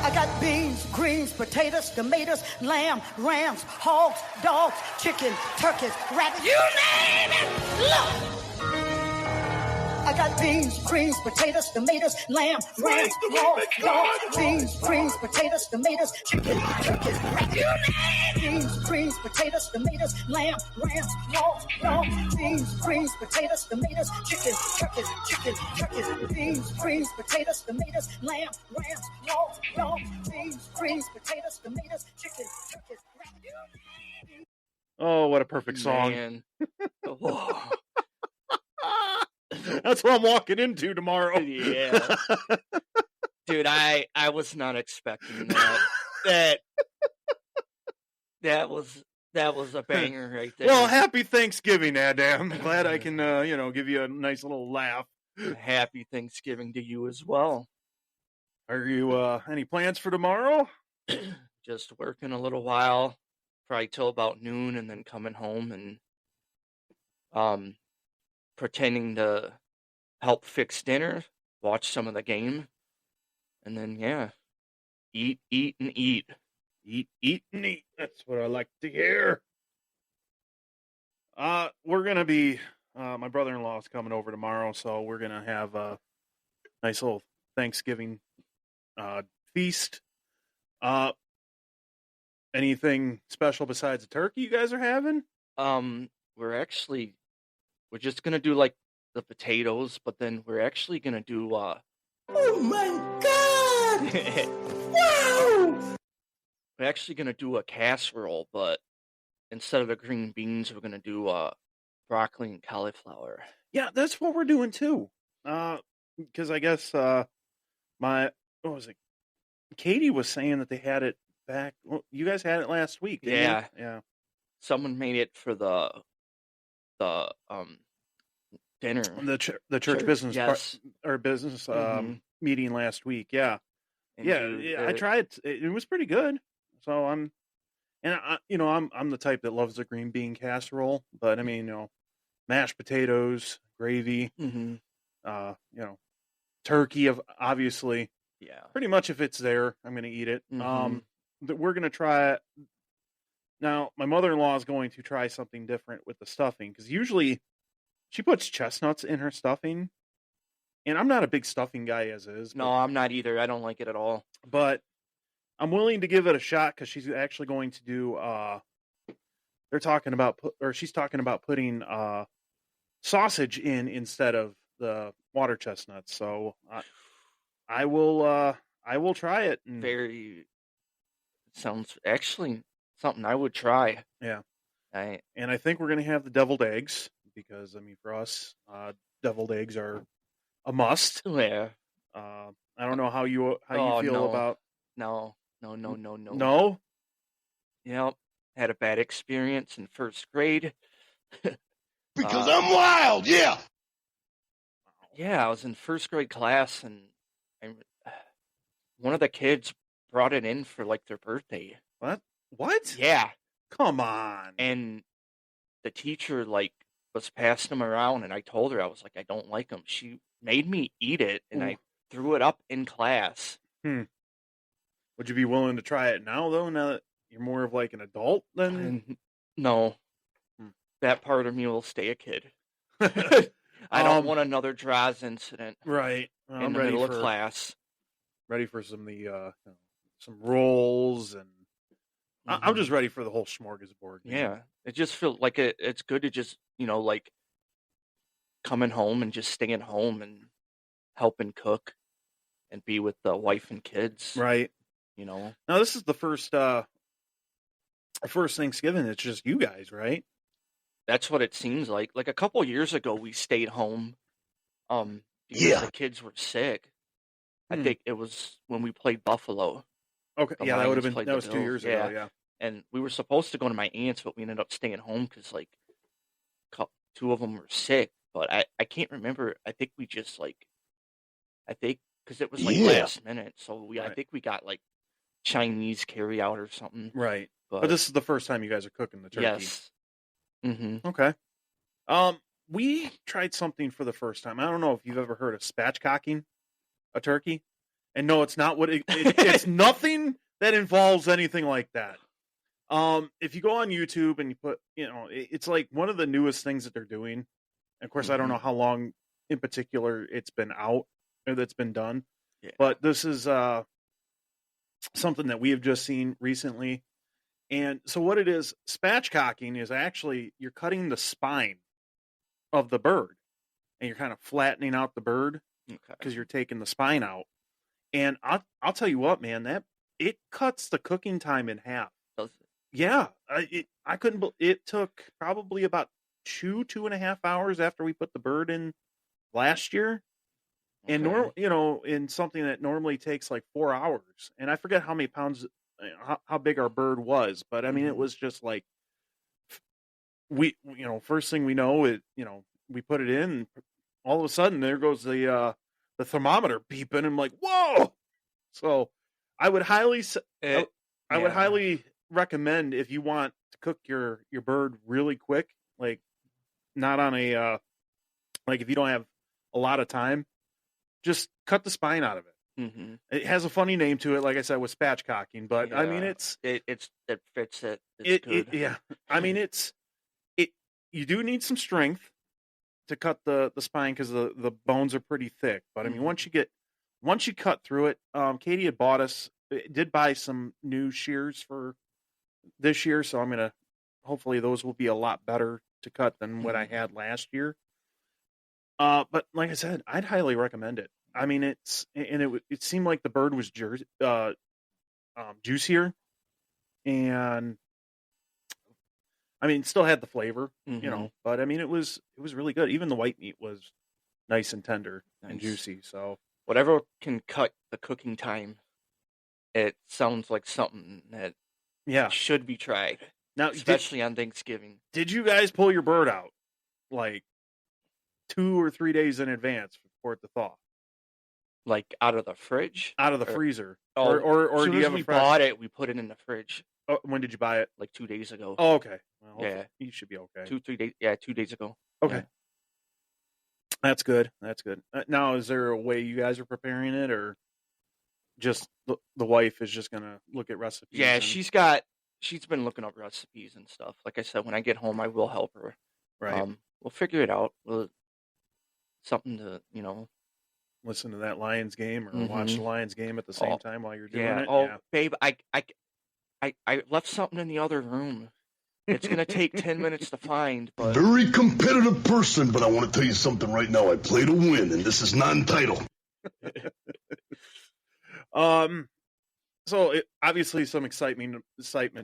I got beans, greens, potatoes, tomatoes, lamb, rams, hogs, dogs, chicken, turkeys, rabbits, you name it. Look. I got beans, greens, potatoes, tomatoes, lamb, rams, hogs, dogs, beans, greens, potatoes, tomatoes, chicken, turkeys, rabbits, you name it. Beans, greens, potatoes, tomatoes, lamb, rams, hogs, dogs, beans, greens, potatoes, tomatoes, chicken, turkeys, beans, greens, potatoes, tomatoes, lamb, rams, hogs, dogs, beans, greens, potatoes, tomatoes, chicken, turkeys, rabbits, you name it. Oh, what a perfect song. Man. Oh, That's what I'm walking into tomorrow. yeah. Dude, I was not expecting that. That was a banger right there. Well, happy Thanksgiving, Adam. Glad I can, give you a nice little laugh. Happy Thanksgiving to you as well. Are you, any plans for tomorrow? Just working a little while, probably till about noon, and then coming home and pretending to help fix dinner, watch some of the game, and then eat and eat. Eat and eat. That's what I like to hear. We're gonna be, my brother-in-law is coming over tomorrow, so we're gonna have a nice little Thanksgiving feast. Anything special besides the turkey you guys are having? We're just gonna do like the potatoes, but then we're actually gonna do Oh my God! Wow! we're actually gonna do a casserole, but instead of the green beans, we're gonna do broccoli and cauliflower. Yeah, that's what we're doing too. Because I guess what was it? Katie was saying that they had it back. Well, you guys had it last week, didn't Yeah. you? Yeah. Someone made it for the dinner. The church business yes. business Mhm. meeting last week. Yeah. And Yeah, dude, I tried. It was pretty good. So I'm the type that loves the green bean casserole, but I mean, mashed potatoes, gravy, Mhm. turkey obviously. Yeah. Pretty much if it's there, I'm going to eat it. Mhm. We're going to try it. Now, my mother-in-law is going to try something different with the stuffing because usually she puts chestnuts in her stuffing, and I'm not a big stuffing guy as is. No, I'm not either. I don't like it at all. But I'm willing to give it a shot because she's actually going to do. She's talking about putting sausage in instead of the water chestnuts. So I will try it. And, Sounds actually something I would try. yeah. I And I think we're going to have the deviled eggs because, I mean, for us, deviled eggs are a must. yeah. I don't know how you feel no. about. No. No? Yep. Had a bad experience in first grade. Because I'm wild, yeah. Yeah, I was in first grade class, and one of the kids brought it in for like their birthday. What? Yeah. Come on. And the teacher was passing them around, and I told her, I was like, I don't like them. She made me eat it, and I threw it up in class. Would you be willing to try it now, though, now that you're more of like an adult than? No. That part of me will stay a kid. I don't want another Draws incident. Right. In the middle of class. Ready for some rolls, and I'm just ready for the whole smorgasbord. Yeah. It just feels like it's good to just, coming home and just staying home and helping cook and be with the wife and kids. Right. Now this is the first Thanksgiving. It's just you guys, right? That's what it seems like. Like a couple years ago, we stayed home because the kids were sick. I think it was when we played Buffalo. Okay, The yeah, that would have Lions been played that the was 2 Bills. years ago. Yeah, and we were supposed to go to my aunt's, but we ended up staying home because two of them were sick. But I can't remember. I think we just because it was last minute, so I think we got Chinese carry out or something. Right. But this is the first time you guys are cooking the turkey. Yes. Mm-hmm. Okay. We tried something for the first time. I don't know if you've ever heard of spatchcocking a turkey. And no, it's not what it's nothing that involves anything like that. If you go on YouTube and you put, it's like one of the newest things that they're doing. And of course, I don't Mm-hmm. know how long in particular it's been out or that's been done, Yeah. but this is something that we have just seen recently. And so what it is, spatchcocking is actually you're cutting the spine of the bird and you're kind of flattening out the bird Okay. because you're taking the spine out. And I'll tell you what, man, that it cuts the cooking time in half. Does it? Yeah, I couldn't. It took probably about 2.5 hours after we put the bird in last year, and Okay. in something that normally takes like 4 hours. And I forget how many pounds, how big our bird was, but I mean it Mm-hmm. was just like first thing we know we put it in, and all of a sudden there goes the thermometer beeping. I'm like, whoa! So I would highly I would Yeah. highly recommend if you want to cook your bird really quick, like not on a like if you don't have a lot of time, just cut the spine out of it. Mm-hmm. It has a funny name to it, like I said, with spatchcocking, but I mean Yeah. it's It fits it. It's it good. yeah. I mean it you do need some strength to cut the spine because the bones are pretty thick. But I mean Mhm. once you cut through it, Katie had did buy some new shears for this year, so I'm gonna hopefully those will be a lot better to cut than what I Mhm. had last year. But like I said, I'd highly recommend it. I mean, it seemed like the bird was juicier, and I mean, still had the flavor, Mhm. but I mean, it was really good. Even the white meat was nice and tender and Nice. juicy. So Whatever can cut the cooking time, it sounds like something that yeah. should be tried, Now, especially on Thanksgiving. did you guys pull your bird out like 2 or 3 days in advance for it to thaw Like out of the fridge? out of the Or freezer, oh, or as soon do you as have we a fresh? bought it, we put it in the fridge Oh, when did you buy it? like 2 days ago. Oh, okay. Well, hopefully Yeah. you should be okay. 2, 3 days. Yeah, 2 days ago. Okay. Yeah. That's good. That's good. Now, is there a way you guys are preparing it, or just the wife is just gonna look at recipes? Yeah, and- she's been looking up recipes and stuff. Like I said, when I get home, I will help her. right. We'll figure it out. Something to, Listen to that Lions game or watch the Mhm. Lions game at the same Oh, time while you're doing yeah. it. Oh, Yeah. babe, I left something in the other room. It's gonna take 10 minutes to find, but Very competitive person, but I want to tell you something right now. I play to win, and this is not entitled. So obviously some excitement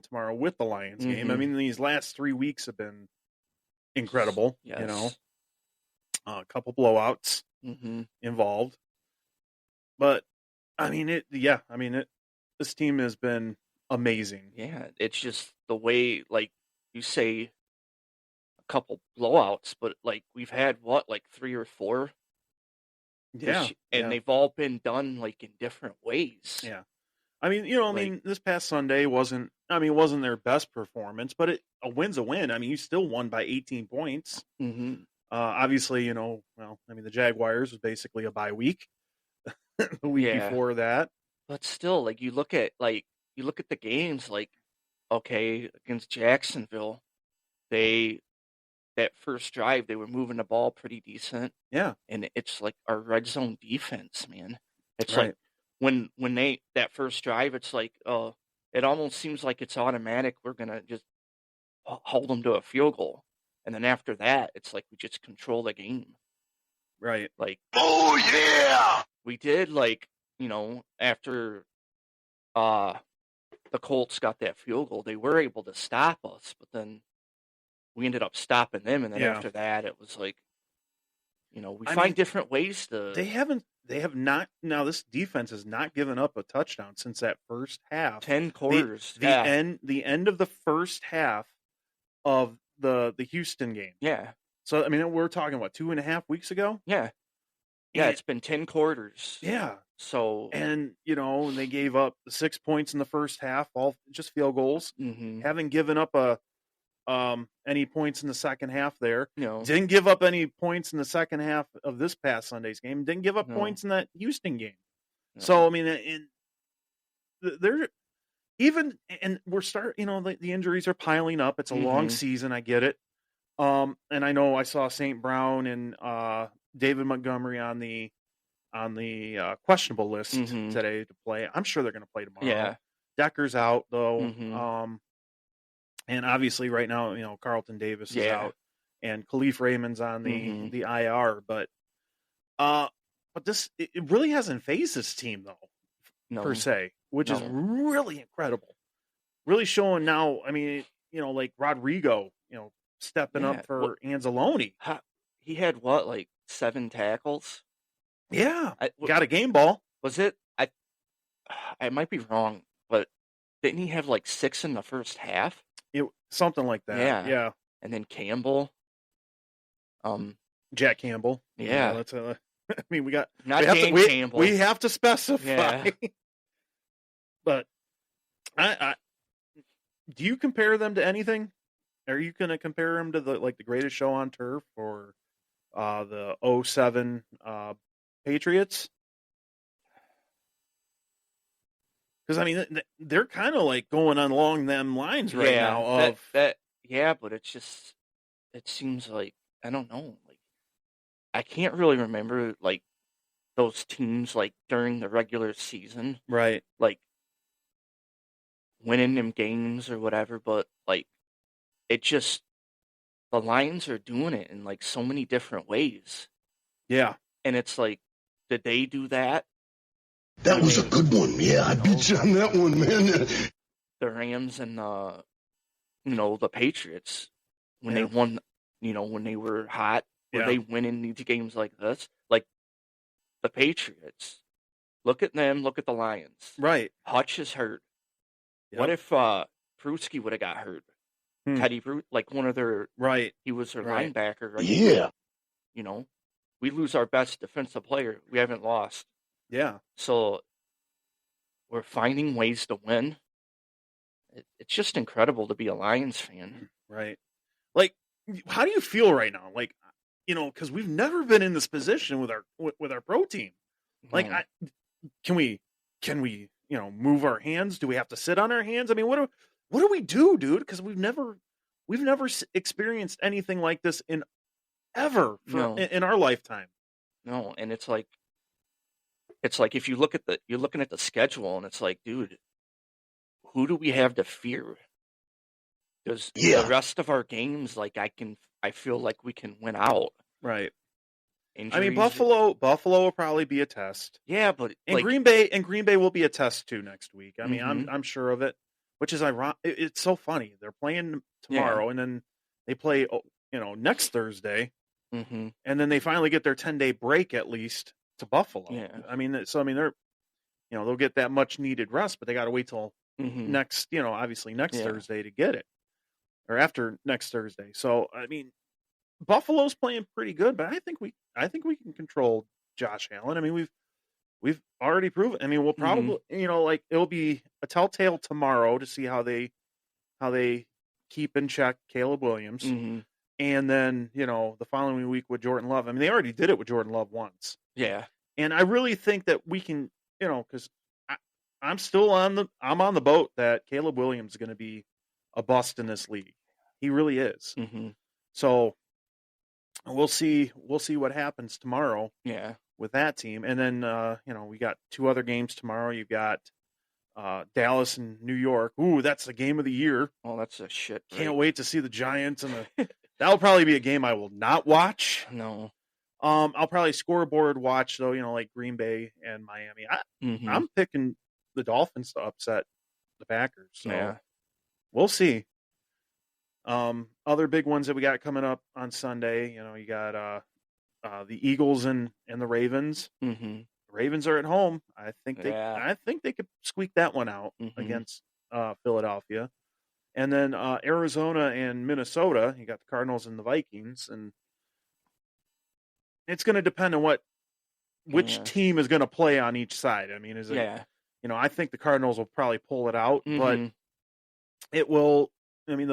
tomorrow with the Lions game. I Mhm. mean, these last 3 weeks have been incredible. yes. A couple blowouts Mm-hmm. involved, but I mean this team has been amazing. Yeah, it's just the way, like you say, a couple blowouts, but like we've had like 3 or 4 Yeah. and Yeah. they've all been done like in different ways. Yeah. I mean, Like, this past Sunday wasn't their best performance, but a win's a win. I mean, you still won by 18 points. mm-hmm. Obviously, the Jaguars was basically a bye week the week Yeah. before that. But still, like you look at the games, like okay, against Jacksonville, that first drive they were moving the ball pretty decent, Yeah. and it's like our red zone defense, man. It's Right. like when they that first drive, it's like it almost seems like it's automatic. We're gonna just hold them to a field goal, and then after that, it's like we just control the game. Right. Like Oh, yeah! we did, like after the Colts got that field goal, they were able to stop us, but then we ended up stopping them, and then Yeah. after that, it was like, we I find mean, different ways to. They have not. Now this defense has not given up a touchdown since that first half. 10 quarters. The end of the first half of the Houston game. Yeah, So I mean, we're talking what 2.5 weeks ago. yeah, And- it's been 10 quarters. Yeah. So, And they gave up 6 points in the first half, all just field goals. mhm, Haven't given up any points in the second half there. no, Didn't give up any points in the second half of this past Sunday's game. Didn't give up No. points in that Houston game. So I mean, they're even, and we're the injuries are piling up. It's a long Mhm. season. I get it. And I know I saw St. Brown and David Montgomery on the questionable list Mhm. today to play. I'm sure they're going to play tomorrow. Yeah. Decker's out though. Mhm. And obviously right now, Carlton Davis is Yeah. out and Khalif Raymond's on Mhm. the IR, uh but it really hasn't phased this team though, per No. se, which is No. really incredible. Really showing now, I mean, like Rodrigo, stepping Yeah. up for Anzalone. He had what, like 7 tackles? Yeah. I Got a game ball. was it I might be wrong, but didn't he have like 6 in the first half? Something like that. Yeah. Yeah. And then Campbell. Um, Jack Campbell. yeah. That's I mean, Not we have Dan to, Campbell. we have to specify. Yeah. But I do you compare them to anything? Are you going to compare them to the greatest show on turf or the 07 Patriots? Because I mean, they're kind of like going along them lines right Yeah. now. Yeah, but it seems like, I don't know, like I can't really remember like those teams like during the regular season, Right. like winning them games or whatever, but like it just the Lions are doing it in like so many different ways. Yeah. And it's like, did they do that? That was a good one. Yeah, I beat you on that one, man. The Rams and the Patriots when Yeah. they won, when they were hot, were Yeah. they winning these games like this? Like the Patriots. Look at them, look at the Lions. Right. Hutch is hurt. Yep. What if Pruski would have got hurt? Teddy Brute, like one of their Right. he was their Right. linebacker, right? Yeah. We lose our best defensive player. We haven't lost. Yeah. So we're finding ways to win. It's just incredible to be a Lions fan. Right. Like, how do you feel right now? Like, because we've never been in this position with our pro team. Like, No. can we move our hands? Do we have to sit on our hands? I mean, what do we do, dude? Because we've never experienced anything like this in No. our lifetime. No, and it's like if you're looking at the schedule and it's like, dude, who do we have to fear? Because Yeah. the rest of our games, like I feel like we can win out. Right. Injuries, I mean, Buffalo will probably be a test. Yeah, but And like, Green Bay will be a test too next week. I mean, Mhm. I'm sure of it. Which is ironic. It's so funny. They're playing tomorrow, and then they play, next Thursday, Mhm. and then they finally get their 10-day break at least to Buffalo. Yeah. I mean, they're, they'll get that much needed rest, but they got to wait till Mhm. next, obviously next Yeah. Thursday to get it, or after next Thursday. So I mean, Buffalo's playing pretty good, but I think we can control Josh Allen. I mean, we've already proven. I mean, we'll probably, it'll be a telltale tomorrow to see how they keep in check Caleb Williams, Mhm. and then the following week with Jordan Love. I mean, they already did it with Jordan Love once, Yeah. and I really think that we can, because I'm still on the boat that Caleb Williams is going to be a bust in this league. He really is. Mhm. So we'll see what happens tomorrow Yeah. with that team. And then, we got 2 other games tomorrow. You've got Dallas and New York. Ooh, that's the game of the year. Oh, that's a shit. Can't wait to see the Giants and that'll probably be a game I will not watch. No. I'll probably scoreboard watch though, like Green Bay and Miami. Mhm. I'm picking the Dolphins to upset the Packers. So Yeah. we'll see. Other big ones that we got coming up on Sunday, you got the Eagles and the Ravens. Mhm. The Ravens are at home. I think Yeah. they could squeak that one out Mhm. against Philadelphia. And then Arizona and Minnesota, you got the Cardinals and the Vikings, and it's going to depend on which Yeah. team is going to play on each side. I mean, is it, Yeah. I think the Cardinals will probably pull it out, but Mhm. it will. I mean,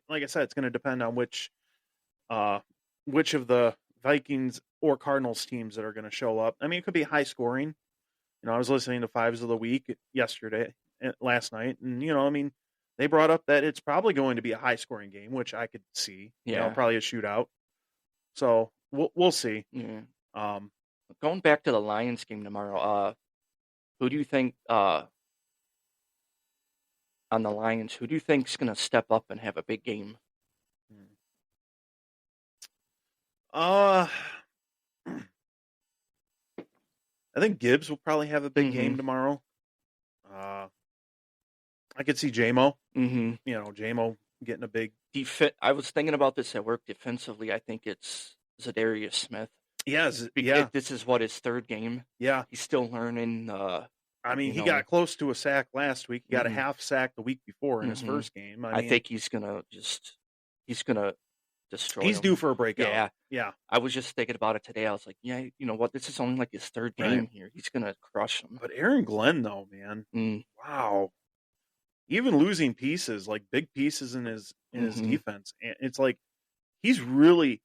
like I said, it's going to depend on which of the Vikings or Cardinals teams that are going to show up. I mean, it could be high scoring. I was listening to Fives of the Week last night, and I mean, they brought up that it's probably going to be a high scoring game, which I could see. Yeah. Probably a shootout. So we'll see. Yeah. Um, Going back to the Lions game tomorrow, who do you think on the Lions? Who do you think's gonna step up and have a big game? I think Gibbs will probably have a big game tomorrow. I could see J-Mo. Mm-hmm. J-Mo getting a big. I was thinking about this at work. Defensively, I think it's Zadarius Smith. Yeah, This is what his third game. Yeah, he's still learning. I mean, he got close to a sack last week. He got a half sack the week before in his first game. I think he's gonna destroy. He's him. due for a breakout. Yeah, yeah. I was just thinking about it today. I was like, yeah, you know what? This is only like his third game here. He's gonna crush him. But Aaron Glenn, though, man, wow. Even losing pieces, like big pieces in his defense, and it's like he really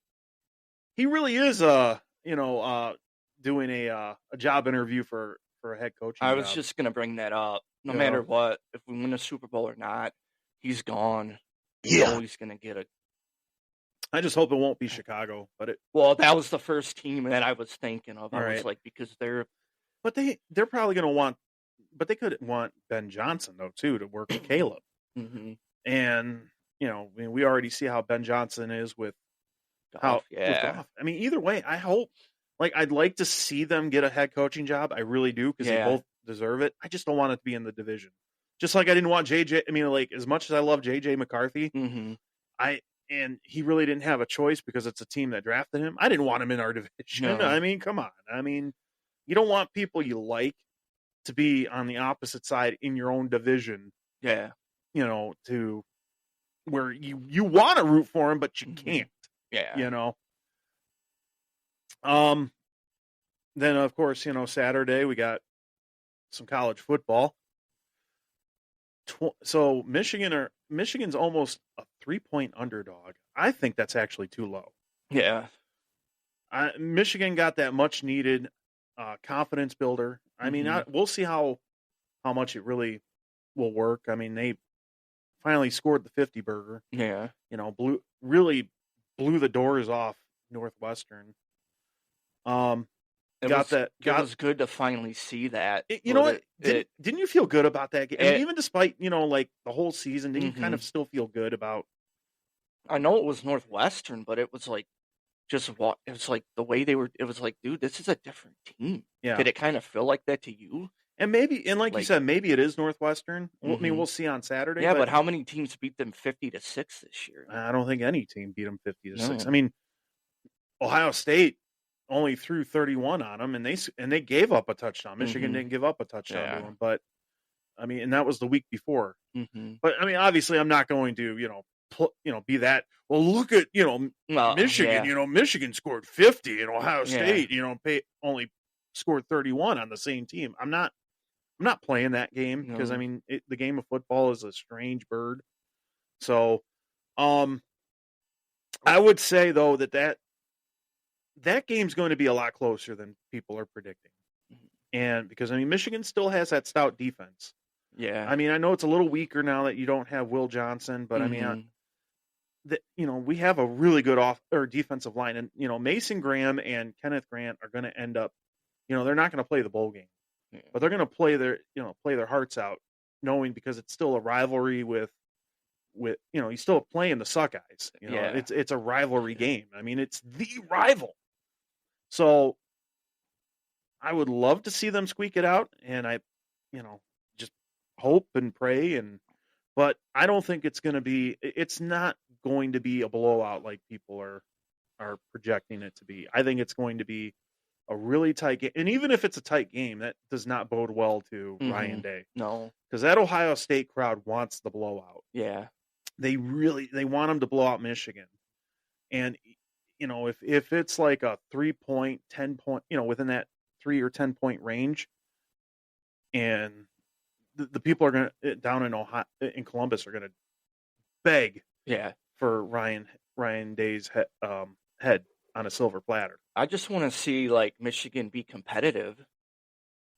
is doing a job interview for a head coach. I was just gonna bring that up. No matter what, if we win a Super Bowl or not, he's gone. Yeah, he's gonna get a. I just hope it won't be Chicago, but Well, that was the first team that I was thinking of. I Right. was like, because they're. But they're probably gonna want, but they could want Ben Johnson though too to work with Caleb. Mm-hmm. And we already see how Ben Johnson is with Goff, with Goff. I mean, either way, I hope. Like, I'd like to see them get a head coaching job. I really do, because they both deserve it. I just don't want it to be in the division. Just like I didn't want JJ. I mean, like, as much as I love JJ McCarthy, and he really didn't have a choice because it's a team that drafted him. I didn't want him in our division. No. I mean, come on. I mean, you don't want people you like to be on the opposite side in your own division. Yeah. To where you want to root for him, but you can't. Yeah. Then of course, Saturday we got some college football. So Michigan's almost a 3-point underdog. I think that's actually too low. Yeah. Michigan got that much needed confidence builder. I mean, we'll see how much it really will work. I mean, they finally scored the 50 burger. Yeah. Really blew the doors off Northwestern. It was good to finally see that. Didn't you feel good about that game? Even despite, like the whole season, didn't you kind of still feel good about? I know it was Northwestern, but it was like it was like the way they were. It was like, dude, this is a different team. Yeah. Did it kind of feel like that to you? And like you said, maybe it is Northwestern. I mean, we'll see on Saturday. Yeah, but how many teams beat them 50-6 this year? I don't think any team beat them 50-6. I mean, Ohio State only threw 31 on them, and they gave up a touchdown. Michigan didn't give up a touchdown to them, but I mean, and that was the week before. But I mean, obviously, I'm not going to be that. Well, look at Michigan. Yeah. Michigan scored 50, and Ohio State only scored 31 on the same team. I'm not playing that game because I mean the game of football is a strange bird. So, I would say though that game's going to be a lot closer than people are predicting. And because I mean Michigan still has that stout defense. Yeah. I mean, I know it's a little weaker now that you don't have Will Johnson, but I mean we have a really good defensive line, and Mason Graham and Kenneth Grant are going to end up, they're not going to play the bowl game, but they're going to play their hearts out, knowing because it's still a rivalry with you still playing the Suckeyes. It's a rivalry game. I mean, it's the rival. So I would love to see them squeak it out, and I, just hope and pray, but I don't think it's not going to be a blowout like people are projecting it to be. I think it's going to be a really tight game. And even if it's a tight game, that does not bode well to Ryan Day. No. Because that Ohio State crowd wants the blowout. Yeah. They want them to blow out Michigan. And, if it's like a 3-point, 10-point, within that 3 or 10-point range, and the people are going to, down in Columbus, are going to beg for Ryan Day's head on a silver platter. I just want to see like Michigan be competitive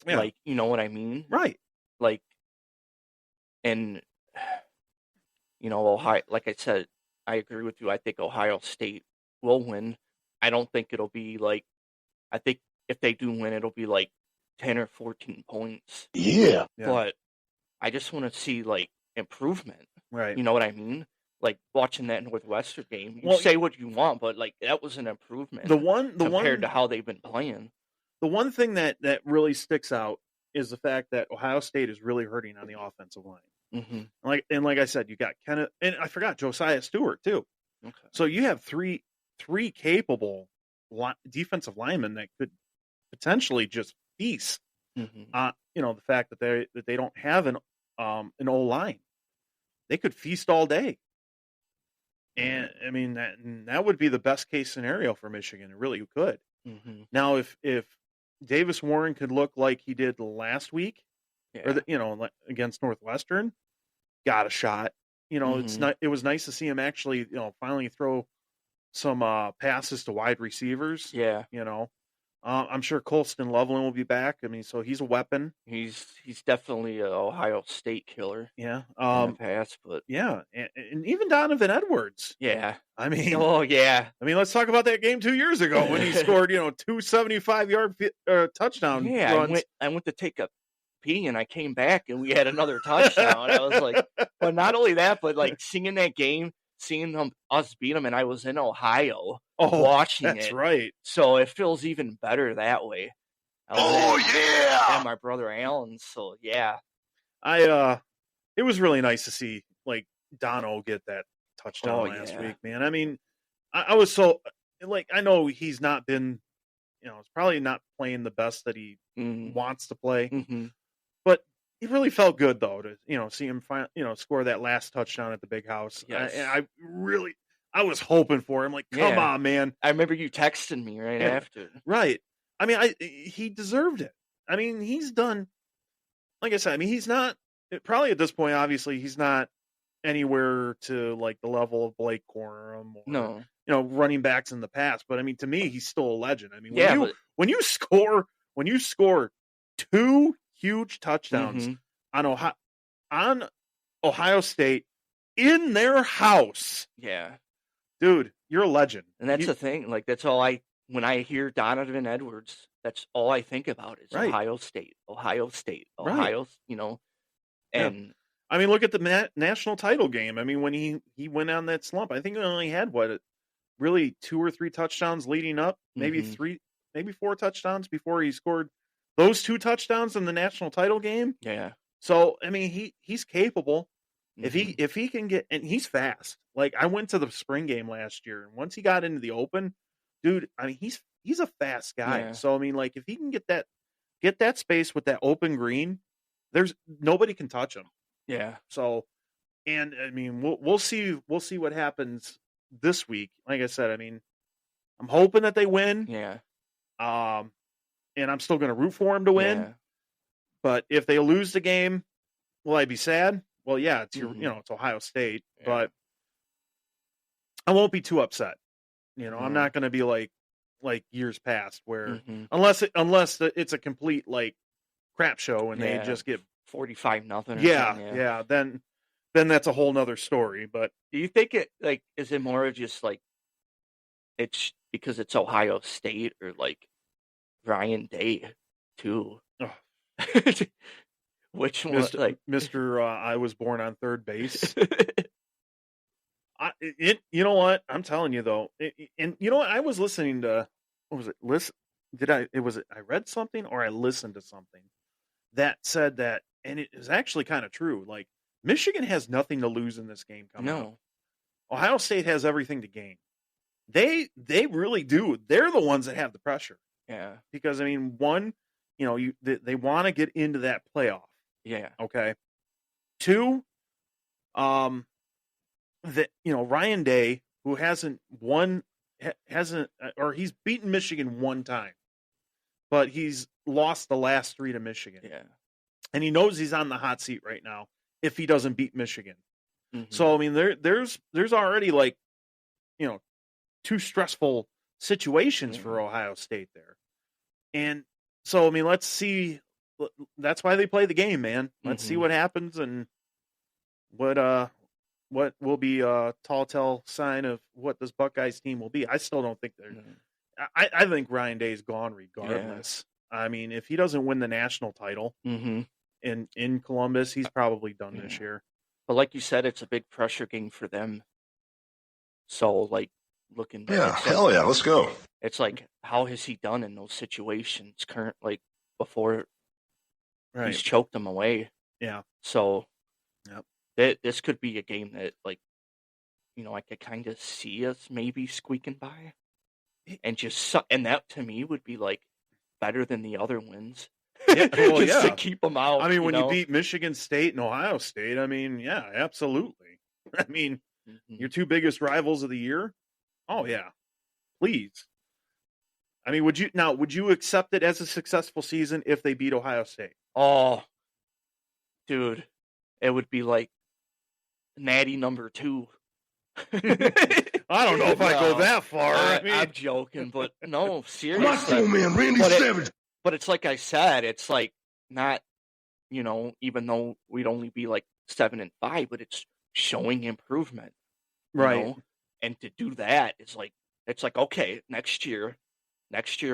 Yeah. Like, you know what I mean? Right. Like, and Ohio, like I said, I agree with you. I think Ohio State will win. I don't think it'll be like, I think if they do win, it'll be like 10 or 14 points. Yeah. Yeah. But I just want to see like improvement. Right. You know what I mean? Like watching that Northwestern game, you Well, say what you want, but like that was an improvement the compared to how they've been playing. one thing that really sticks out is the fact that Ohio State is really hurting on the offensive line. Mm-hmm. Like I said, you got Kenneth, and I forgot Josiah Stewart too. Okay. So you have three capable defensive linemen that could potentially just feast. Mm-hmm. The fact that they don't have an O line, they could feast all day. And I mean that would be the best case scenario for Michigan. It really could. Mm-hmm. Now, if Davis Warren could look like he did last week, Yeah. or against Northwestern, got a shot. It's not. It was nice to see him actually, finally throw some passes to wide receivers. Yeah. I'm sure Colston Loveland will be back. I mean, so he's a weapon. He's definitely an Ohio State killer Yeah. in the past, but Yeah, and even Donovan Edwards. yeah. I mean, Oh yeah. let's talk about that game 2 years ago when he scored, 2 75-yard touchdown Yeah, runs. I went to take a pee and I came back and we had another touchdown. I was like, but not only that, but like seeing that game, seeing us beat them, and I was in Ohio watching it. That's right. So it feels even better that way. And my brother Allen. So yeah. It was really nice to see like Dono get that touchdown last week, man. I mean, I was so like, I know he's not been, it's probably not playing the best that he wants to play, Mm-hmm. but it really felt good though to see him score that last touchdown at the big house. Yes. I was hoping for him. Like, come on, man. I remember you texting me right after. Right. I mean, he deserved it. I mean, he's done. Like I said, I mean, he's not probably at this point. Obviously, he's not anywhere to like the level of Blake Corum or running backs in the past. But I mean, to me, he's still a legend. I mean, when you score 2 huge touchdowns on Ohio State in their house, dude, you're a legend. And that's the thing. Like that's all when I hear Donovan Edwards, that's all I think about is Ohio State, and I mean, look at the national title game. I mean, when he went on that slump, I think he only had really 2 or 3 touchdowns leading up, maybe 3, maybe 4 touchdowns before he scored those 2 touchdowns in the national title game. Yeah. So, I mean, he's capable. If he can get, and he's fast. Like I went to the spring game last year, and once he got into the open, dude, I mean, he's a fast guy. Yeah. So I mean, like if he can get that space with that open green, there's nobody can touch him. Yeah. So, and I mean, we'll see what happens this week. Like I said, I mean, I'm hoping that they win. Yeah. And I'm still going to root for them to win. Yeah. But if they lose the game, will I be sad? Well, yeah, it's it's Ohio State, but I won't be too upset. I'm not going to be like years past where unless it's a complete like crap show and they just get 45-0. Yeah. Then that's a whole nother story. But do you think is it more of just like it's because it's Ohio State or like Ryan Day too? Oh. Which one? Mr. I was born on third base. You know what? I'm telling you though, and you know what? I was listening to. What was it? I read something or I listened to something that said that, and it is actually kind of true. Like Michigan has nothing to lose in this game coming up. Ohio State has everything to gain. They really do. They're the ones that have the pressure. Yeah. Because I mean, one, they want to get into that playoff. Yeah. Okay. 2, Ryan Day, who hasn't or he's beaten Michigan 1 time, but he's lost the last 3 to Michigan. Yeah. And he knows he's on the hot seat right now if he doesn't beat Michigan. Mm-hmm. So I mean, there's already like, 2 stressful situations for Ohio State there. And so I mean, let's see that's why they play the game, man. Let's see Mhm. what happens and what will be a tall sign of what this Buckeyes team will be. I still don't think they're. Mm, I think Ryan Day's gone yeah. regardless. I mean, if he doesn't win the national title Mhm. in Columbus, he's probably done this Yeah. year. But like you said, it's a big pressure game for them. So like looking, Yeah, it's hell like yeah, let's go. it's like how has he done in those situations like before he's Right. choked them away. Yeah. So Yep. this could be a game that like I could kind of see us maybe squeaking by, and and that to me would be like better than the other wins. Yeah. Well, Just to yeah. keep them out. I mean, you when you know? beat Michigan State and Ohio State, I mean, yeah, absolutely. I mean, Mhm. your two biggest rivals of the year. Oh yeah, please. I mean, would you accept it as a successful season if they beat Ohio State? Oh, dude, it would be like Natty number 2. I don't know if I go No, that far. I mean, I'm joking, but no, Macho seriously. Man, Randy But Savage. But it's like I said, it's like not, even though we'd only be like 7-5, but it's showing improvement, you right. know? And to do that is like, it's like, okay, next year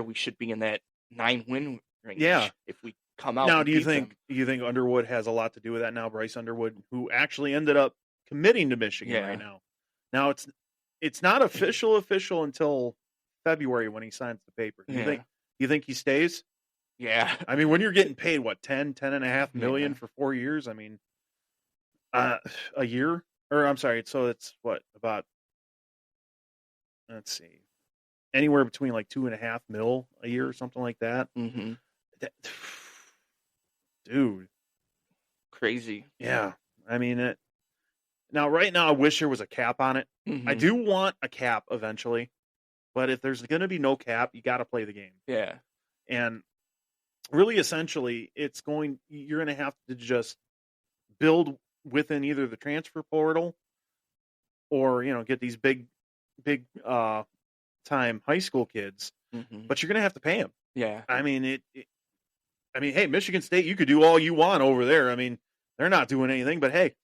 we should be in that 9-win range. Yeah. If we come out Now, and do you beat think them. Underwood has a lot to do with that now? Bryce Underwood, who actually ended up committing to Michigan Yeah. right now. Now it's not official until February when he signs the paper. Do you think he stays? Yeah. I mean, when you're getting paid what 10 and a half million Yeah. for 4 years, I mean, a year, or I'm sorry, so it's what about? Let's see, anywhere between like 2.5 mil a year or something like that. Mm-hmm. Dude, Crazy. yeah. I mean, right now, I wish there was a cap on it. I Mhm. do want a cap eventually, but if there's going to be no cap, you got to play the game. Yeah. And really, essentially, you're going to have to just build within either the transfer portal or get these big time high school kids, Mhm. but you're going to have to pay them. Yeah. I mean, hey, Michigan State, you could do all you want over there. I mean, they're not doing anything, but hey,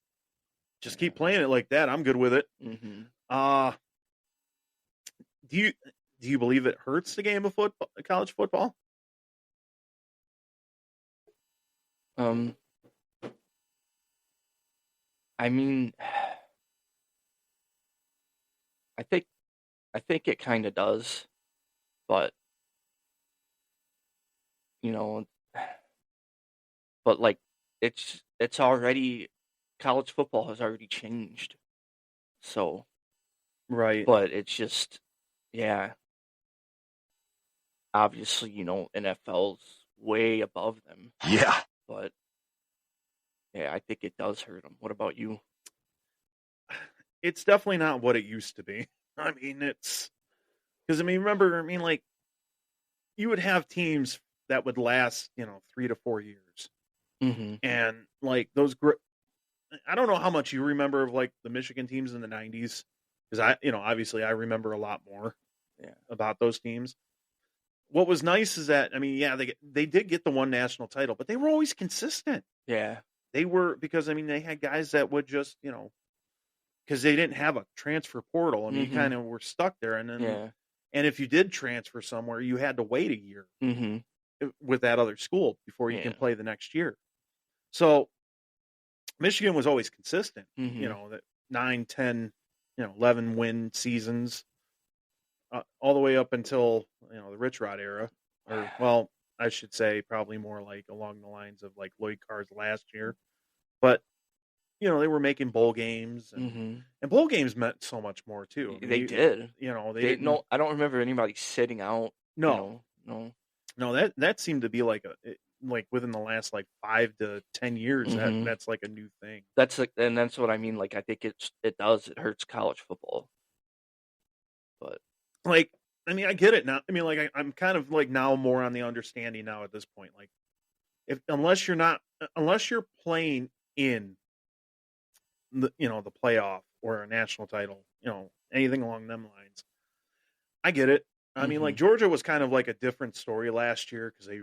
just keep playing it like that. I'm good with it. Mhm. Do you believe it hurts the game of football, college football? I mean, I think it kind of does, but you know, but like it's already college football has already changed. So, Right. but it's just yeah, obviously, NFL's way above them, Yeah. but yeah, I think it does hurt them. What about you? It's definitely not what it used to be. I mean, it's because remember, like you would have teams that would last, 3 to 4 years, Mm-hmm. and like those. I don't know how much you remember of like the Michigan teams in the '90s, because obviously I remember a lot more. Yeah. About those teams. What was nice is that they did get the one national title, but they were always consistent. Yeah. They were because they had guys that would just because they didn't have a transfer portal. You Mhm. kind of were stuck there, and then Yeah. and if you did transfer somewhere, you had to wait a year Mm-hmm. with that other school before you can Yeah. play the next year. So Michigan was always consistent. Mhm. That 9, 10, 11 win seasons, all the way up until the Rich Rod era, or well, I should say probably more like along the lines of like Lloyd Carr's last year, but they were making bowl games, and Mm-hmm. bowl games meant so much more too. I mean, They did. they They didn't. no, I don't remember anybody sitting out. No, No. no, that seemed to be like like within the last like 5 to 10 years Mhm. that's like a new thing. That's what I mean. Like I think it hurts college football. But Like, I get it now. Like I'm kind of like now more on the understanding now at this point. Like, unless you're playing in the the playoff or a national title, anything along them lines, I get it. Like Mhm. Georgia was kind of like a different story last year because they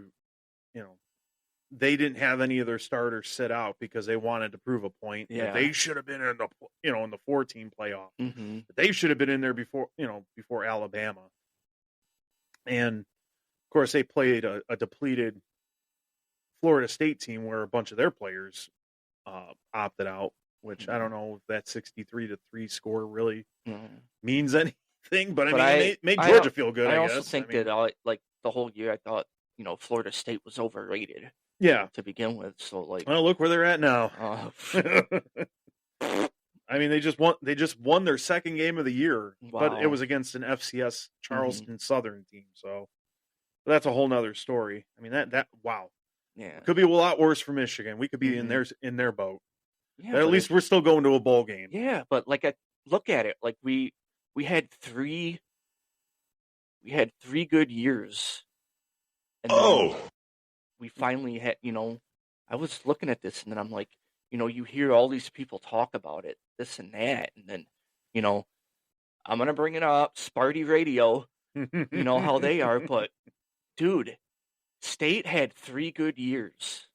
they didn't have any of their starters sit out because they wanted to prove a point that Yeah. they should have been in the in the 14 playoff. Mm-hmm. They should have been in there before Alabama. And of course, they played a depleted Florida State team where a bunch of their players opted out, which I don't know if that 63-3 score really means anything, but I mean, it made Georgia feel good. I I also guess. think that like the whole year, I thought Florida State was overrated yeah. to begin with. So like, Well, look where they're at now. I mean, they just won their second game of the year, but it Wow. was against an FCS Charleston Southern team. So that's a whole nother story. I mean, that wow, yeah, could be a lot worse for Michigan. We could be in their boat. yeah. But at least we're still going to a bowl game. Yeah, but like I look at it, like we had three good years, and then we finally had. I was looking at this, and then I'm like, you hear all these people talk about it, this and that, and then, I'm gonna bring it up, Sparty Radio, how they are, but dude, State had 3 good years.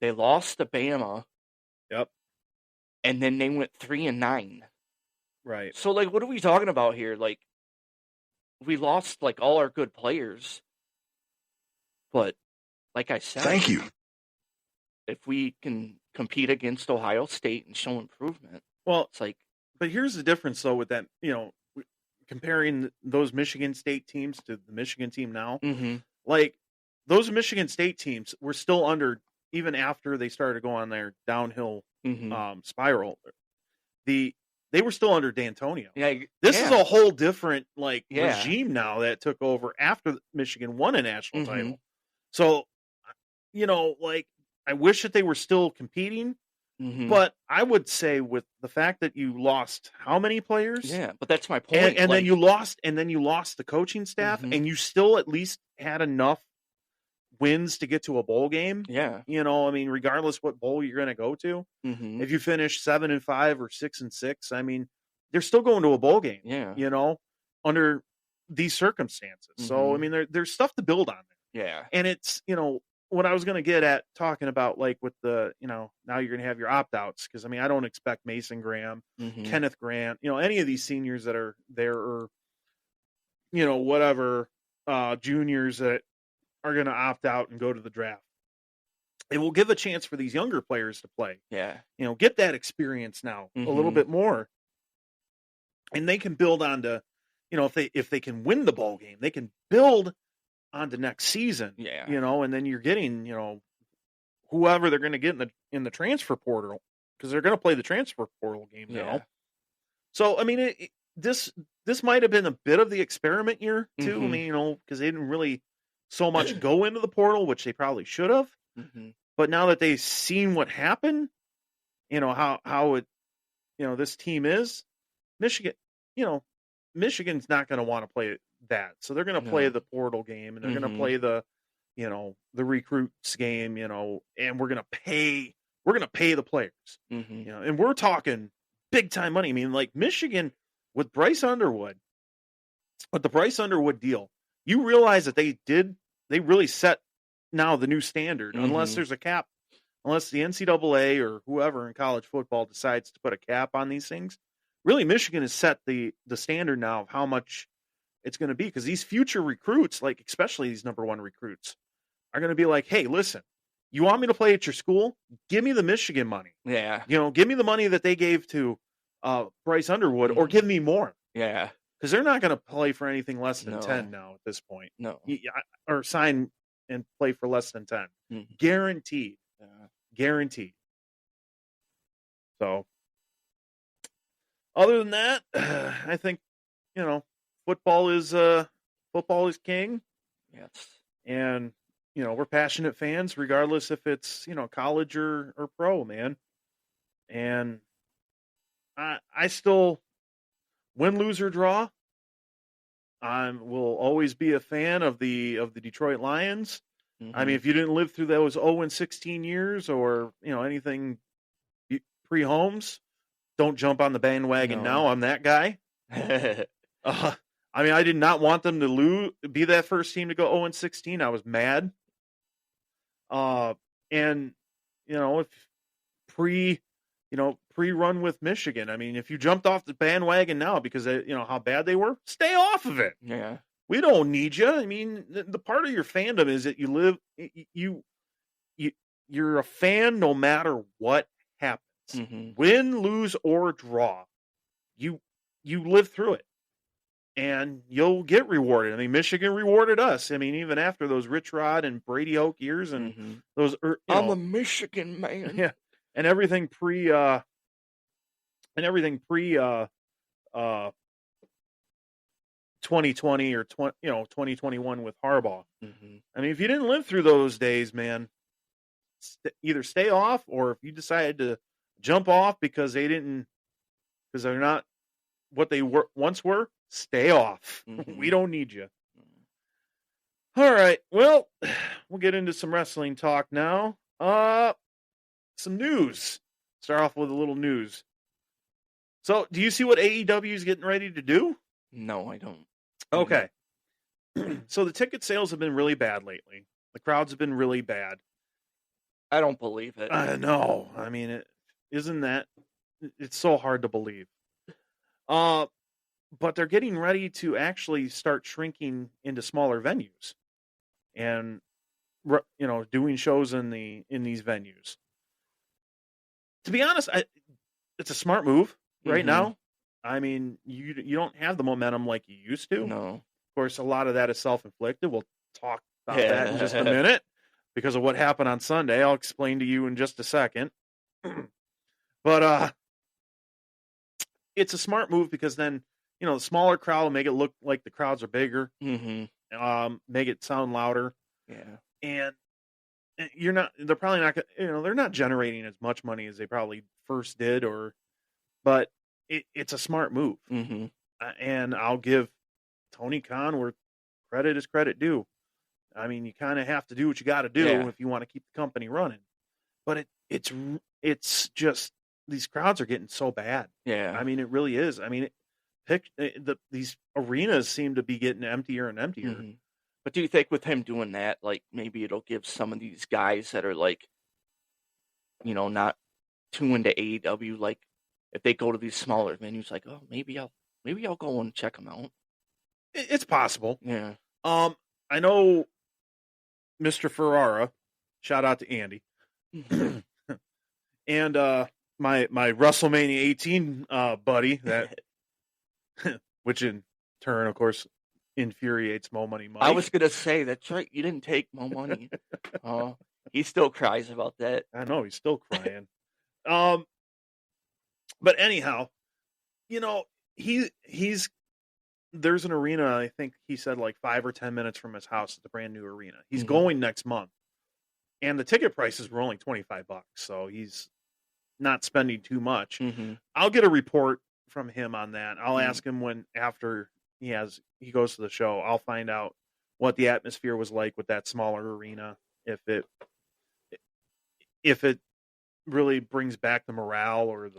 They lost to Bama. Yep. And then they went 3-9. Right. So like, what are we talking about here? Like, we lost like all our good players, but like I said, Thank you. if we can compete against Ohio State and show improvement, Well, it's like, but here's the difference though with that, comparing those Michigan State teams to the Michigan team now. Like those Michigan State teams were still under, even after they started to go on their downhill spiral. They were still under D'Antonio. yeah, This yeah. is a whole different Yeah. regime now that took over after Michigan won a national title. So, I wish that they were still competing, but I would say with the fact that you lost how many players? Yeah, but that's my point. And then you lost the coaching staff, and you still at least had enough wins to get to a bowl game. Yeah. I mean, regardless what bowl you're going to go to, if you finish 7-5 or 6-6, I mean, they're still going to a bowl game. Yeah. Under these circumstances. So I mean, there's stuff to build on there. Yeah. And it's what I was going to get at talking about, like with the now you're going to have your opt outs, because I mean, I don't expect Mason Graham, Kenneth Grant, any of these seniors that are there, or whatever juniors that are going to opt out and go to the draft. It will give a chance for these younger players to play. Yeah. Get that experience now a little bit more, and they can build on to, if they can win the ball game, they can build on to next season. Yeah. And then you're getting, whoever they're going to get in the transfer portal, because they're going to play the transfer portal game now. So I mean, this might have been a bit of the experiment year too. I mean, because they didn't really so much go into the portal, which they probably should have. But now that they've seen what happened, how it, this team is, Michigan, Michigan's not going to want to play that. So they're going to play the portal game, and they're going to play the, the recruits game, and we're going to pay the players, and we're talking big time money. I mean, like Michigan with Bryce Underwood, with the Bryce Underwood deal, you realize that they really set now the new standard, unless there's a cap, unless the NCAA or whoever in college football decides to put a cap on these things. Really, Michigan has set the standard now of how much it's going to be, because these future recruits, like especially these number one recruits, are going to be like, hey, listen, you want me to play at your school? Give me the Michigan money. Yeah. Give me the money that they gave to Bryce Underwood, or give me more. Yeah. Because they're not going to play for anything less than 10 now at this point. No. Or sign and play for less than 10. Guaranteed. Yeah. Guaranteed. So, other than that, I think, football is king. Yes. And, we're passionate fans, regardless if it's, college or pro, man. And I still, win, lose, or draw, I will always be a fan of the Detroit Lions. I mean, if you didn't live through those 0-16 years, or, anything pre-Holmes, don't jump on the bandwagon now. I'm that guy. I mean, I did not want them to be that first team to go 0-16. I was mad. And if pre pre-run with Michigan. I mean, if you jumped off the bandwagon now because how bad they were, stay off of it. Yeah. We don't need you. I mean, the part of your fandom is that you're a fan no matter what happens. Win, lose, or draw. You live through it. And you'll get rewarded. I mean, Michigan rewarded us. I mean, even after those Rich Rod and Brady Hoke years and those I'm a Michigan man. Yeah. And everything pre 2020 or 2021 with Harbaugh. I mean, if you didn't live through those days, man, either stay off, or if you decided to jump off because they're not what they once were, stay off. We don't need you. All right. Well, we'll get into some wrestling talk now. Some news. Start off with a little news. So, do you see what AEW is getting ready to do? No, I don't. Okay. So the ticket sales have been really bad lately. The crowds have been really bad. I don't believe it. I know. I mean, it's so hard to believe. But they're getting ready to actually start shrinking into smaller venues and doing shows in these venues. To be honest, it's a smart move right now. I mean, you don't have the momentum like you used to. No. Of course, a lot of that is self-inflicted. We'll talk about that in just a minute because of what happened on Sunday. I'll explain to you in just a second. But it's a smart move because then, the smaller crowd will make it look like the crowds are bigger. Make it sound louder. Yeah. And they're probably not, they're not generating as much money as they probably first did, but it's a smart move. And I'll give Tony Khan where credit is credit due. I mean, you kind of have to do what you got to do if you want to keep the company running. But it's just these crowds are getting so bad. Yeah. I mean, it really is. I mean, these arenas seem to be getting emptier and emptier. But do you think with him doing that, like maybe it'll give some of these guys that are like, not too into AEW, like if they go to these smaller venues, like, oh, maybe I'll go and check them out. It's possible. Yeah. I know Mr. Ferrara, shout out to Andy, and my WrestleMania 18 buddy, that which in turn, of course, infuriates Mo Money Mike. I was gonna say that's right. You didn't take Mo Money. He still cries about that. I know he's still crying. But anyhow, he's there's an arena. I think he said like 5 or 10 minutes from his house. It's a brand new arena. He's going next month, and the ticket prices were only $25, so he's not spending too much. I'll get a report from him on that. I'll ask him after he goes to the show. I'll find out what the atmosphere was like with that smaller arena. If it really brings back the morale or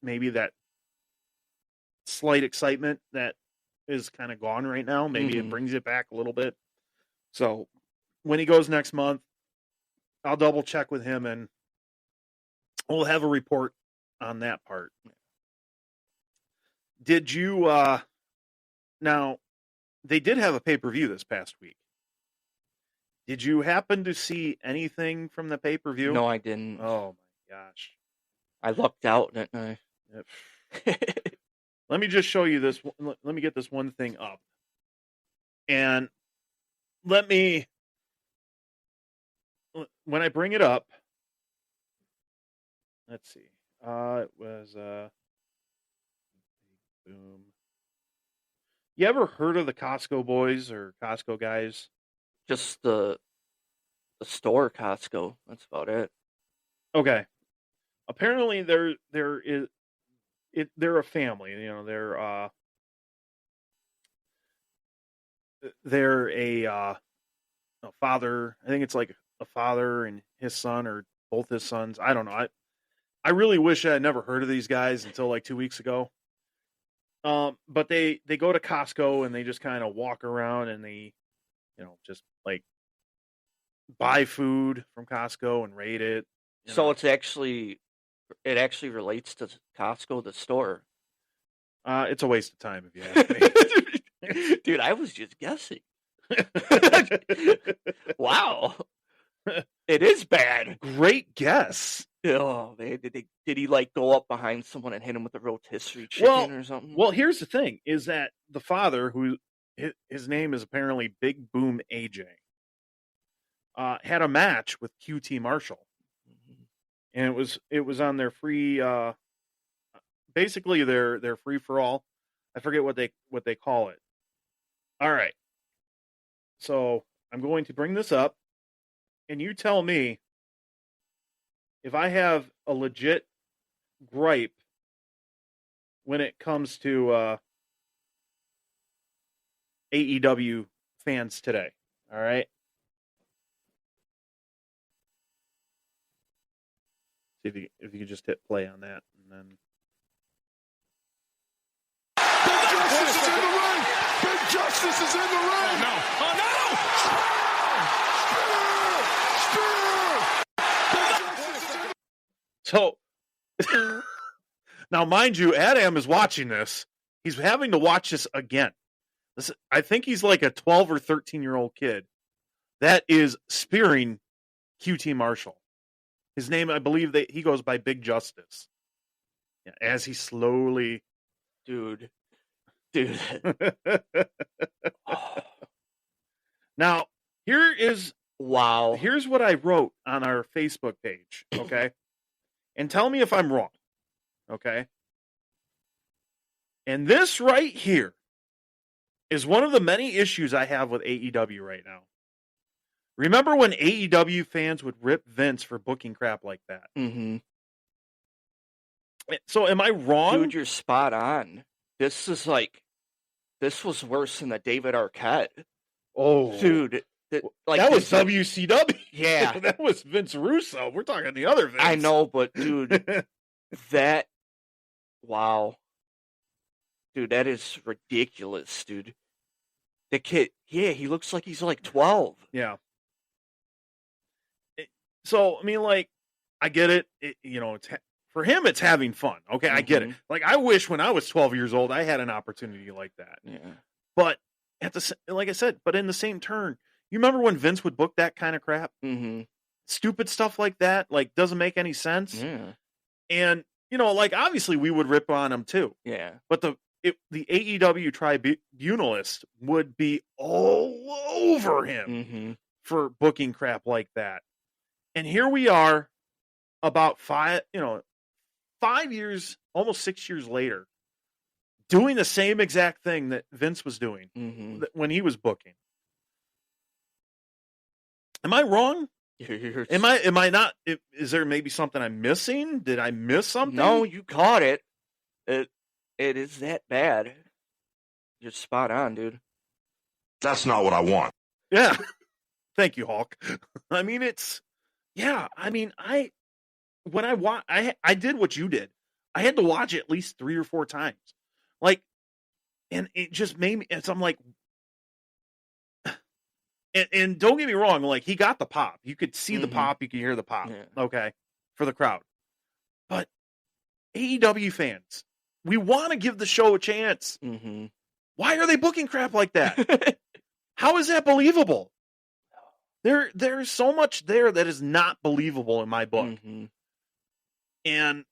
maybe that slight excitement that is kind of gone right now. Maybe it brings it back a little bit. So when he goes next month, I'll double check with him and we'll have a report on that part. Did you, now they did have a pay-per-view this past week. Did you happen to see anything from the pay-per-view? No, I didn't. Oh my gosh. I lucked out, didn't I? Let me just show you this. Let me get this one thing up. And when I bring it up, let's see. It was, boom. You ever heard of the Costco boys or Costco guys? Just the store Costco. That's about it. Okay. Apparently they're a family. They're a father. I think it's like a father and his son, or both his sons. I don't know. I really wish I had never heard of these guys until like 2 weeks ago. But they go to Costco and they just kind of walk around and they, just like buy food from Costco and rate it. you So know. it actually relates to Costco, the store. It's a waste of time if you ask me. Dude, I was just guessing. Wow. It is bad. Great guess. Oh man, did he like go up behind someone and hit him with a rotisserie chicken or something? Well, here's the thing: is that the father, who his name is apparently Big Boom AJ, had a match with QT Marshall, Mhm. and it was on their free, basically their free for all. I forget what they call it. All right, so I'm going to bring this up, and you tell me if I have a legit gripe when it comes to AEW fans today. All right. See if you could just hit play on that, and then Big Justice is in the ring. Big Justice is in the ring. No. Oh, so now, mind you, Adam is watching this. He's having to watch this again. I think he's like a 12 or 13-year-old kid that is spearing QT Marshall. His name, I believe, that he goes by Big Justice. Yeah, as he slowly, Dude. Now, here's Wow. what I wrote on our Facebook page, okay? And tell me if I'm wrong, okay? And this right here is one of the many issues I have with AEW right now. Remember when AEW fans would rip Vince for booking crap like that? Mm-hmm. So am I wrong? Dude, you're spot on. This was worse than the David Arquette. Oh, Dude, like that was this- WCW. Yeah. That was Vince Russo. We're talking the other Vince. I know, but dude, wow. Dude, that is ridiculous, dude. The kid, yeah, he looks like he's like 12. Yeah. So, I mean, like, I get it. For him, it's having fun. Okay, I get it. Like, I wish when I was 12 years old, I had an opportunity like that. Yeah. But like I said, but in the same turn, you remember when Vince would book that kind of crap? Mm-hmm. Stupid stuff like that, like, doesn't make any sense. Yeah. And, like, obviously we would rip on him too. Yeah. But the AEW tribunalist would be all over him Mm-hmm. for booking crap like that. And here we are about 5 years, almost 6 years later, doing the same exact thing that Vince was doing Mm-hmm. when he was booking. Am I wrong? Am I not? Is there maybe something I'm missing? Did I miss something? No, you caught it. It is that bad. You're spot on, dude. That's not what I want. Yeah. Thank you, Hulk. I mean, when I did what you did. I had to watch it at least 3 or 4 times. Like, and it just made me, I'm like, and don't get me wrong, like, he got the pop. You could see the Mhm. pop, you could hear the pop. Yeah. Okay. For the crowd. But AEW fans, we want to give the show a chance. Mm-hmm. Why are they booking crap like that? How is that believable? There's so much there that is not believable in my book. Mm-hmm. And,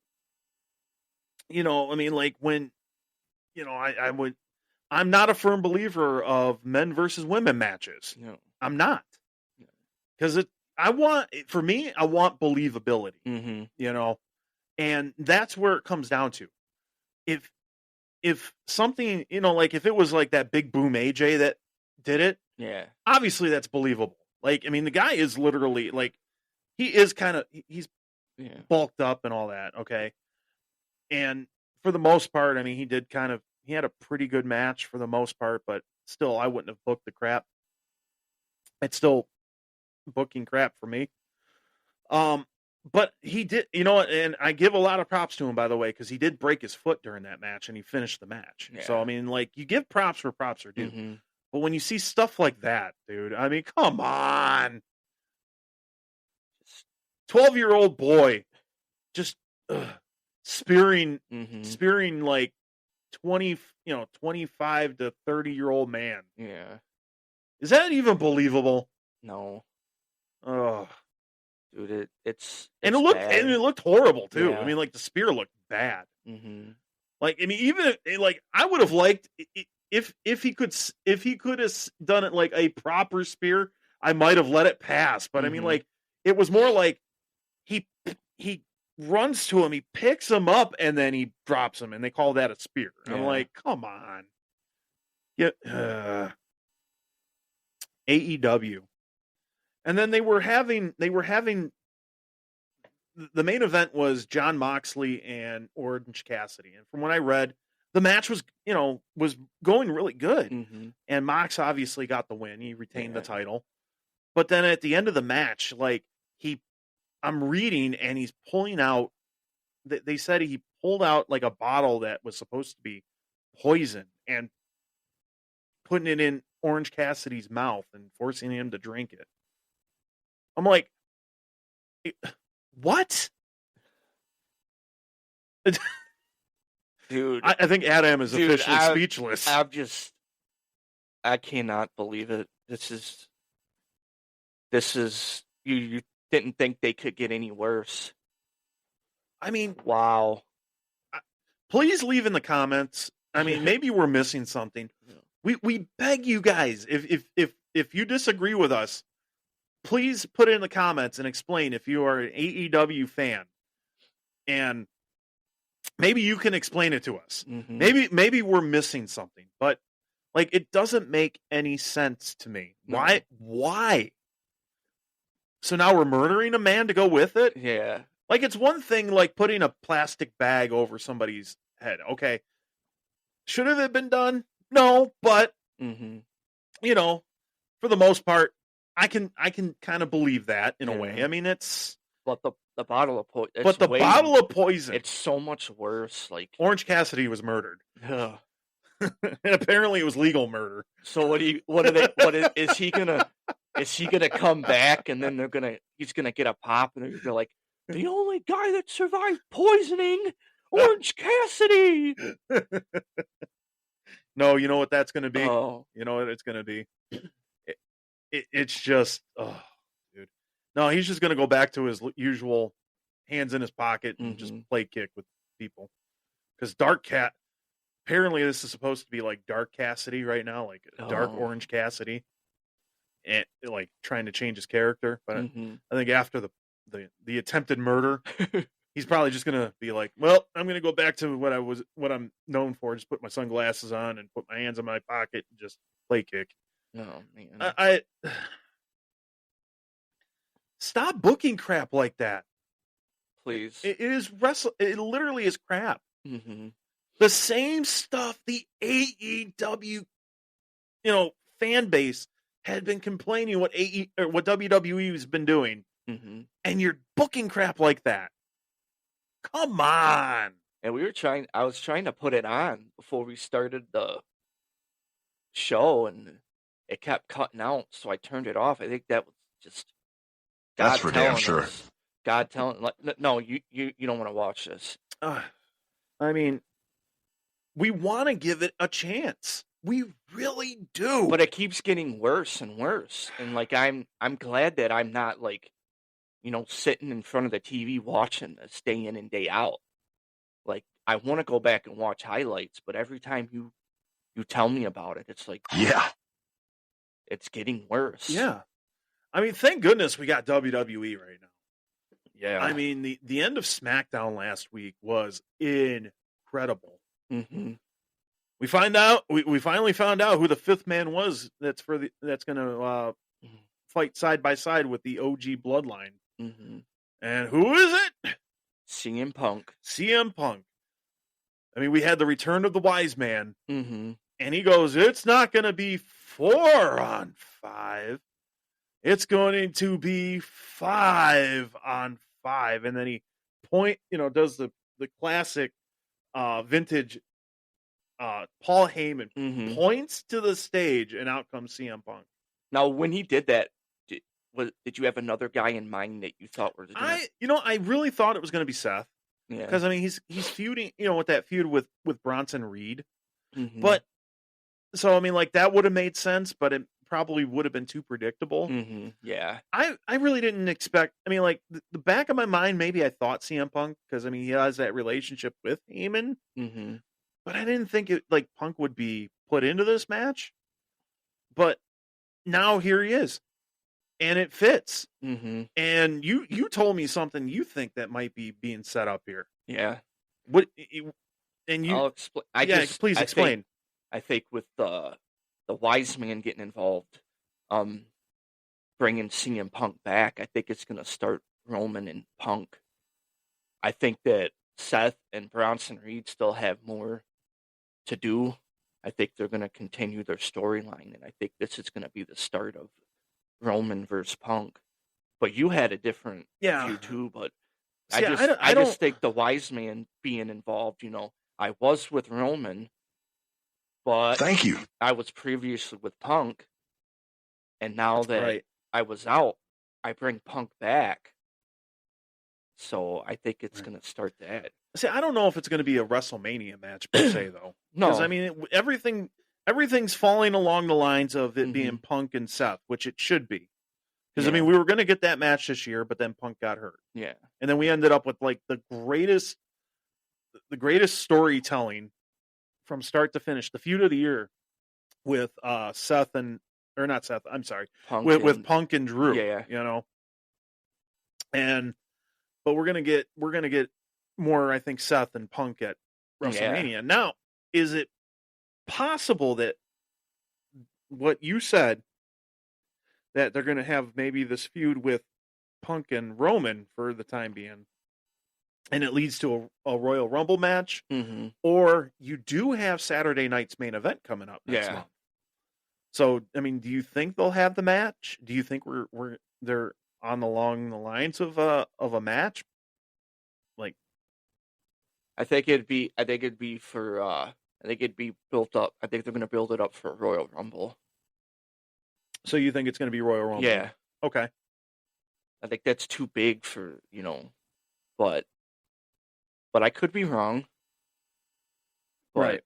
I mean, like, when, I'm not a firm believer of men versus women matches. No. I'm not. Because I want believability, Mm-hmm. And that's where it comes down to. If something, like, if it was like that Big Boom AJ that did it, Yeah. obviously that's believable. Like, I mean, the guy is literally, like, he's Yeah. bulked up and all that, okay? And for the most part, I mean, he had a pretty good match for the most part, but still, I wouldn't have booked the crap. It's still booking crap for me. But he did, and I give a lot of props to him, by the way, because he did break his foot during that match, and he finished the match. Yeah. So, I mean, like, you give props where props are due. Mm-hmm. But when you see stuff like that, dude, I mean, come on. 12-year-old boy just spearing Mm-hmm. like 25 to 30-year-old man. Yeah. Is that even believable? No, Oh, dude, it's and it's it bad. looked horrible too. I Yeah. mean, like the spear looked bad. Mm-hmm. Like, I mean, even like I would have liked if he could have done it like a proper spear, I might have let it pass. But I mean, Mm-hmm. like it was more like he runs to him, he picks him up, and then he drops him, and they call that a spear. I'm Yeah. like, come on, yeah, AEW, and then they were having the main event was John Moxley and Orange Cassidy, and from what I read, the match was going really good, Mm-hmm. and Mox obviously got the win. He retained the Yeah. title, but then at the end of the match, like I'm reading, and he's pulling out. They said he pulled out like a bottle that was supposed to be poison and putting it in Orange Cassidy's mouth and forcing him to drink it. I'm like, what? Dude, I think Adam is Dude, officially speechless. I cannot believe it. This is you didn't think they could get any worse. I mean, Wow. please leave in the comments. I mean, maybe we're missing something. We beg you guys, if you disagree with us, please put it in the comments and explain if you are an AEW fan, and maybe you can explain it to us. Mm-hmm. Maybe we're missing something, but like it doesn't make any sense to me. No. Why? So now we're murdering a man to go with it? Yeah. Like it's one thing like putting a plastic bag over somebody's head. Okay. Should have it been done? No, but Mm-hmm. For the most part, I can kind of believe that in a way. Yeah. I mean, it's But the bottle of poison. but the bottle of poison. It's so much worse. Like Orange Cassidy was murdered, ugh. and apparently it was legal murder. So is he gonna come back and then he's gonna get a pop and they're gonna be like, the only guy that survived poisoning, Orange Cassidy. No, you know what that's going to be? Oh. You know what it's going to be? It's just, oh, dude. No, he's just going to go back to his usual hands in his pocket and just play kick with people. Because apparently this is supposed to be like Dark Cassidy right now, like Dark Orange Cassidy, and like trying to change his character. But I think after the attempted murder, he's probably just gonna be like, well, I'm gonna go back to what I'm known for. Just put my sunglasses on and put my hands in my pocket and just play kick. Oh man. I stop booking crap like that. Please. It literally is crap. Mm-hmm. The same stuff the AEW, fan base had been complaining what WWE has been doing, and you're booking crap like that. Come on. And I was trying to put it on before we started the show, and it kept cutting out, so I turned it off. I think that was just God. That's for damn sure. God telling, no, you don't want to watch this. I mean, we want to give it a chance. We really do. But it keeps getting worse and worse. And like I'm glad that I'm not like, sitting in front of the TV watching this day in and day out. Like I want to go back and watch highlights, but every time you tell me about it, it's like, yeah, it's getting worse. Yeah. I mean, thank goodness we got WWE right now. Yeah. I mean, the end of SmackDown last week was incredible. Mm-hmm. We finally found out who the fifth man was that's going to fight side by side with the OG Bloodline. Mm-hmm. And who is it? CM Punk. CM Punk. I mean, we had the return of the wise man. Mm-hmm. And he goes, it's not going to be 4-on-5. It's going to be 5-on-5. And then he does the classic vintage Paul Heyman points to the stage, and out comes CM Punk. Now, when he did that, did you have another guy in mind that you thought was gonna? I really thought it was going to be Seth Yeah. because I mean he's feuding, with that feud with Bronson Reed, Mhm. but so I mean like that would have made sense, but it probably would have been too predictable. Yeah. I really didn't expect. I mean, like the back of my mind, maybe I thought CM Punk because I mean he has that relationship with Heyman, Mhm. but I didn't think it like Punk would be put into this match. But now here he is, and it fits. Mhm. And you told me something you think that might be being set up here. Yeah. What? And I'll explain. please explain. I think with the wise man getting involved, bringing CM Punk back, I think it's gonna start Roman and Punk. I think that Seth and Bronson Reed still have more to do. I think they're gonna continue their storyline, and I think this is gonna be the start of Roman versus Punk. But you had a different view too. But See, I just think the wise man being involved. I was with Roman, but Thank you. I was previously with Punk, and now that Right. I was out, I bring Punk back. So I think it's gonna start that. See, I don't know if it's going to be a WrestleMania match per se, though. Because No. I mean, everything's falling along the lines of it being Mhm. Punk and Seth, which it should be. Because I Yeah. mean, we were going to get that match this year, but then Punk got hurt, Yeah. and then we ended up with like the greatest storytelling from start to finish, the feud of the year with Seth and or not Seth, I'm sorry, Punk with and- Punk and Drew. Yeah. But we're gonna get more, I think, Seth and Punk at WrestleMania. Now, is it possible that what you said that they're gonna have maybe this feud with Punk and Roman for the time being, and it leads to a Royal Rumble match, Mhm. or you do have Saturday night's main event coming up next Yeah. month? So, I mean, do you think they'll have the match? Do you think they're along the lines of a match? Like, I think it'd be for I think it'd be built up. I think they're gonna build it up for Royal Rumble. so you think it's going to be Royal Rumble? Yeah. Okay. I think that's too big for, but I could be wrong. But Right.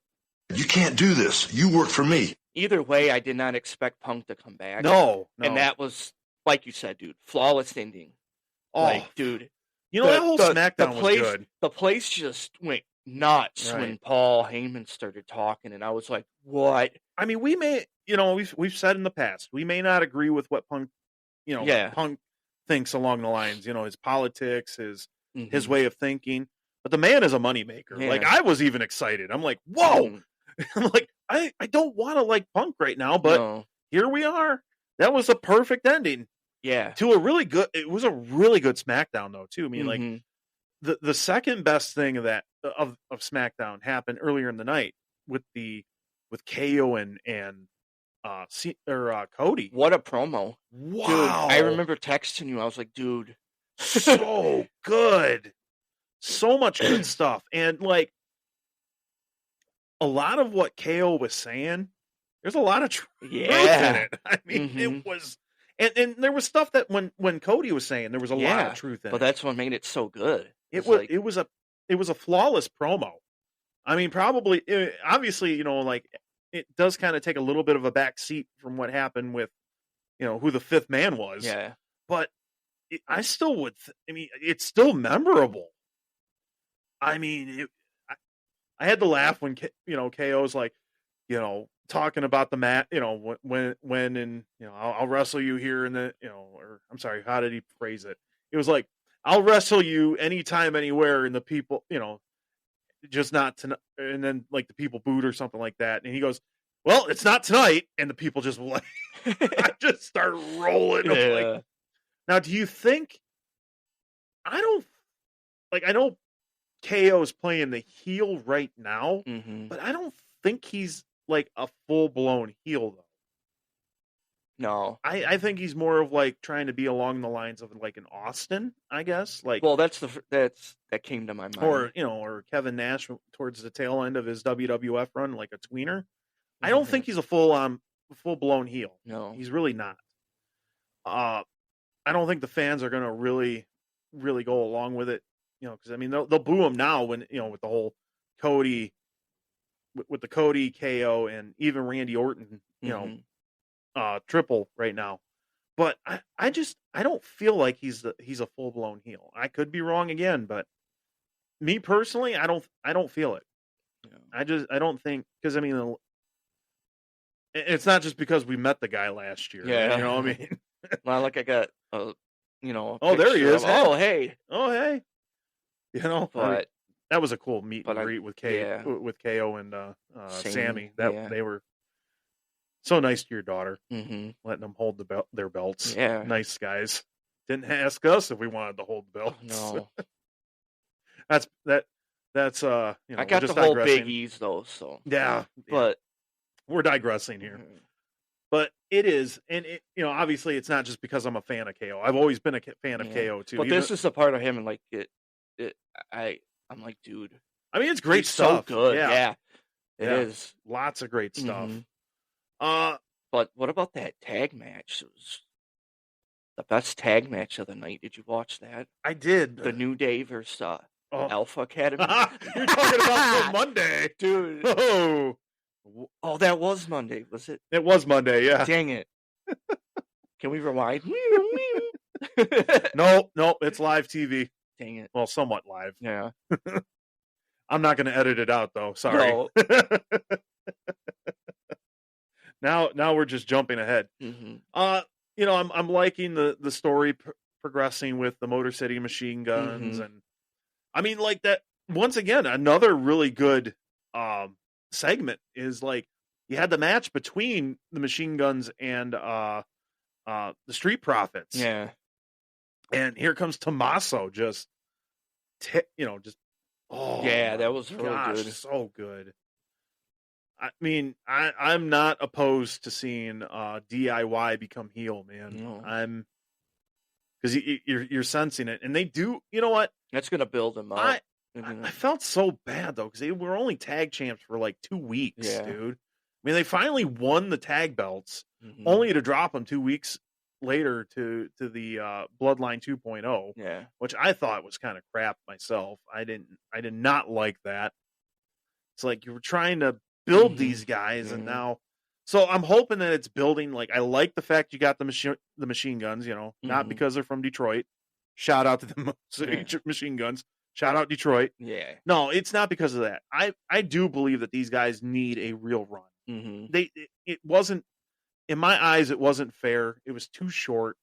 You can't do this. You work for me. either way, I did not expect Punk to come back. No. And that was, like you said, dude, flawless ending. Oh, Like, dude, that whole SmackDown was good. the place just went nuts when Right. Paul Heyman started talking, and I was like, what? I mean, we may, we've said in the past, we may not agree with what Punk, Yeah. Punk thinks along the lines, his politics, his Mhm. way of thinking, but the man is a moneymaker. Yeah. Like, I was even excited. I'm like, whoa. Mhm. I'm like, I don't want to like Punk right now, but No. here we are. That was a perfect ending Yeah. to it was a really good SmackDown though, too. I mean, like Mhm. the second best thing of that of SmackDown happened earlier in the night with KO and Cody. What a promo. Wow. Dude, I remember texting you. I was like, dude. So good. So much good stuff. And like a lot of what KO was saying, there's a lot of truth in Yeah. it. I mean, Mhm. it was and there was stuff that when Cody was saying, there was a lot Yeah, of truth in But it. that's what made it so good. It It's was like, it was a flawless promo. I mean, probably obviously, like it does kind of take a little bit of a back seat from what happened with who the fifth man was. yeah. But I still would. I mean, it's still memorable. I mean, I had to laugh when KO's like, talking about the mat. When and I'll wrestle you here in the or I'm sorry, how did he phrase it? It was like, I'll wrestle you anytime, anywhere, and the people, just not tonight. And then like the people booed or something like that, and he goes, "Well, it's not tonight," and the people just like, I just start rolling. I'm like, Yeah. now, do you think? I know KO is playing the heel right now, Mhm. but I don't think he's like a full blown heel though. No. I think he's more of like trying to be along the lines of like an Austin, I guess, like Well, that came to my mind. or Kevin Nash towards the tail end of his WWF run, like a tweener. I don't Mhm. think he's a full blown heel. No. He's really not. I don't think the fans are going to really go along with it, because I mean they'll boo him now when with the whole Cody with the Cody KO and even Randy Orton triple right now. But I don't feel like he's a full blown heel. I could be wrong again, but me personally, I don't feel it. Yeah. I don't think, because I mean it's not just because we met the guy last year. Yeah. You know what I mean? Not like I got a Oh, there he picture is. of- oh, hey. Oh, hey. I mean, But that was a cool meet and but I- greet with yeah. with KO and Sammy. That yeah. they were so nice to your daughter, hmm letting them hold their belts. Yeah. Nice guys. Didn't ask us if we wanted to hold the belts. No. That's I we're got just the whole digressing. Big E's though, so. Yeah, But we're digressing here. But it is, and obviously it's not just because I'm a fan of KO. I've always been a fan of Yeah. KO too. But even- this is the part of him, and like I'm like, dude, I mean, it's great he's stuff. so good. Yeah, Yeah, it Yeah. is. lots of great stuff. Mhm. But what about that tag match? It was the best tag match of the night. Did you watch that? I did. The New Day versus Oh. Alpha Academy. You're talking about Monday, dude. Oh, Oh, that was Monday, was it? it was Monday. Yeah. Dang it! Can we rewind? No, it's live TV. Dang it! Well, somewhat live. Yeah. I'm not going to edit it out though. Sorry. No. Now we're just jumping ahead. hmm I'm liking the story progressing with the Motor City Machine Guns, Mhm. and I mean, like that. Once again, another really good segment is like you had the match between the Machine Guns and the Street Profits. Yeah. And here comes Tommaso, just oh Yeah, that my was really gosh, good. so good. I mean, I'm not opposed to seeing DIY become heel, man. No. I'm because you're sensing it, and they do. You know what? That's gonna build him up. I Mhm. felt so bad though because they were only tag champs for like 2 weeks, Yeah. dude. I mean, they finally won the tag belts, Mhm. only to drop them 2 weeks later to the Bloodline 2.0, Yeah. which I thought was kind of crap myself. I did not like that. It's like you were trying to build Mhm. these guys, and Mhm. now, so I'm hoping that it's building. Like I like the fact you got the machine guns, not Mhm. because they're from Detroit. Shout out to the Machine Guns. Shout out Detroit. Yeah. No, it's not because of that. I do believe that these guys need a real run. hmm It wasn't, in my eyes, it wasn't fair. It was too short.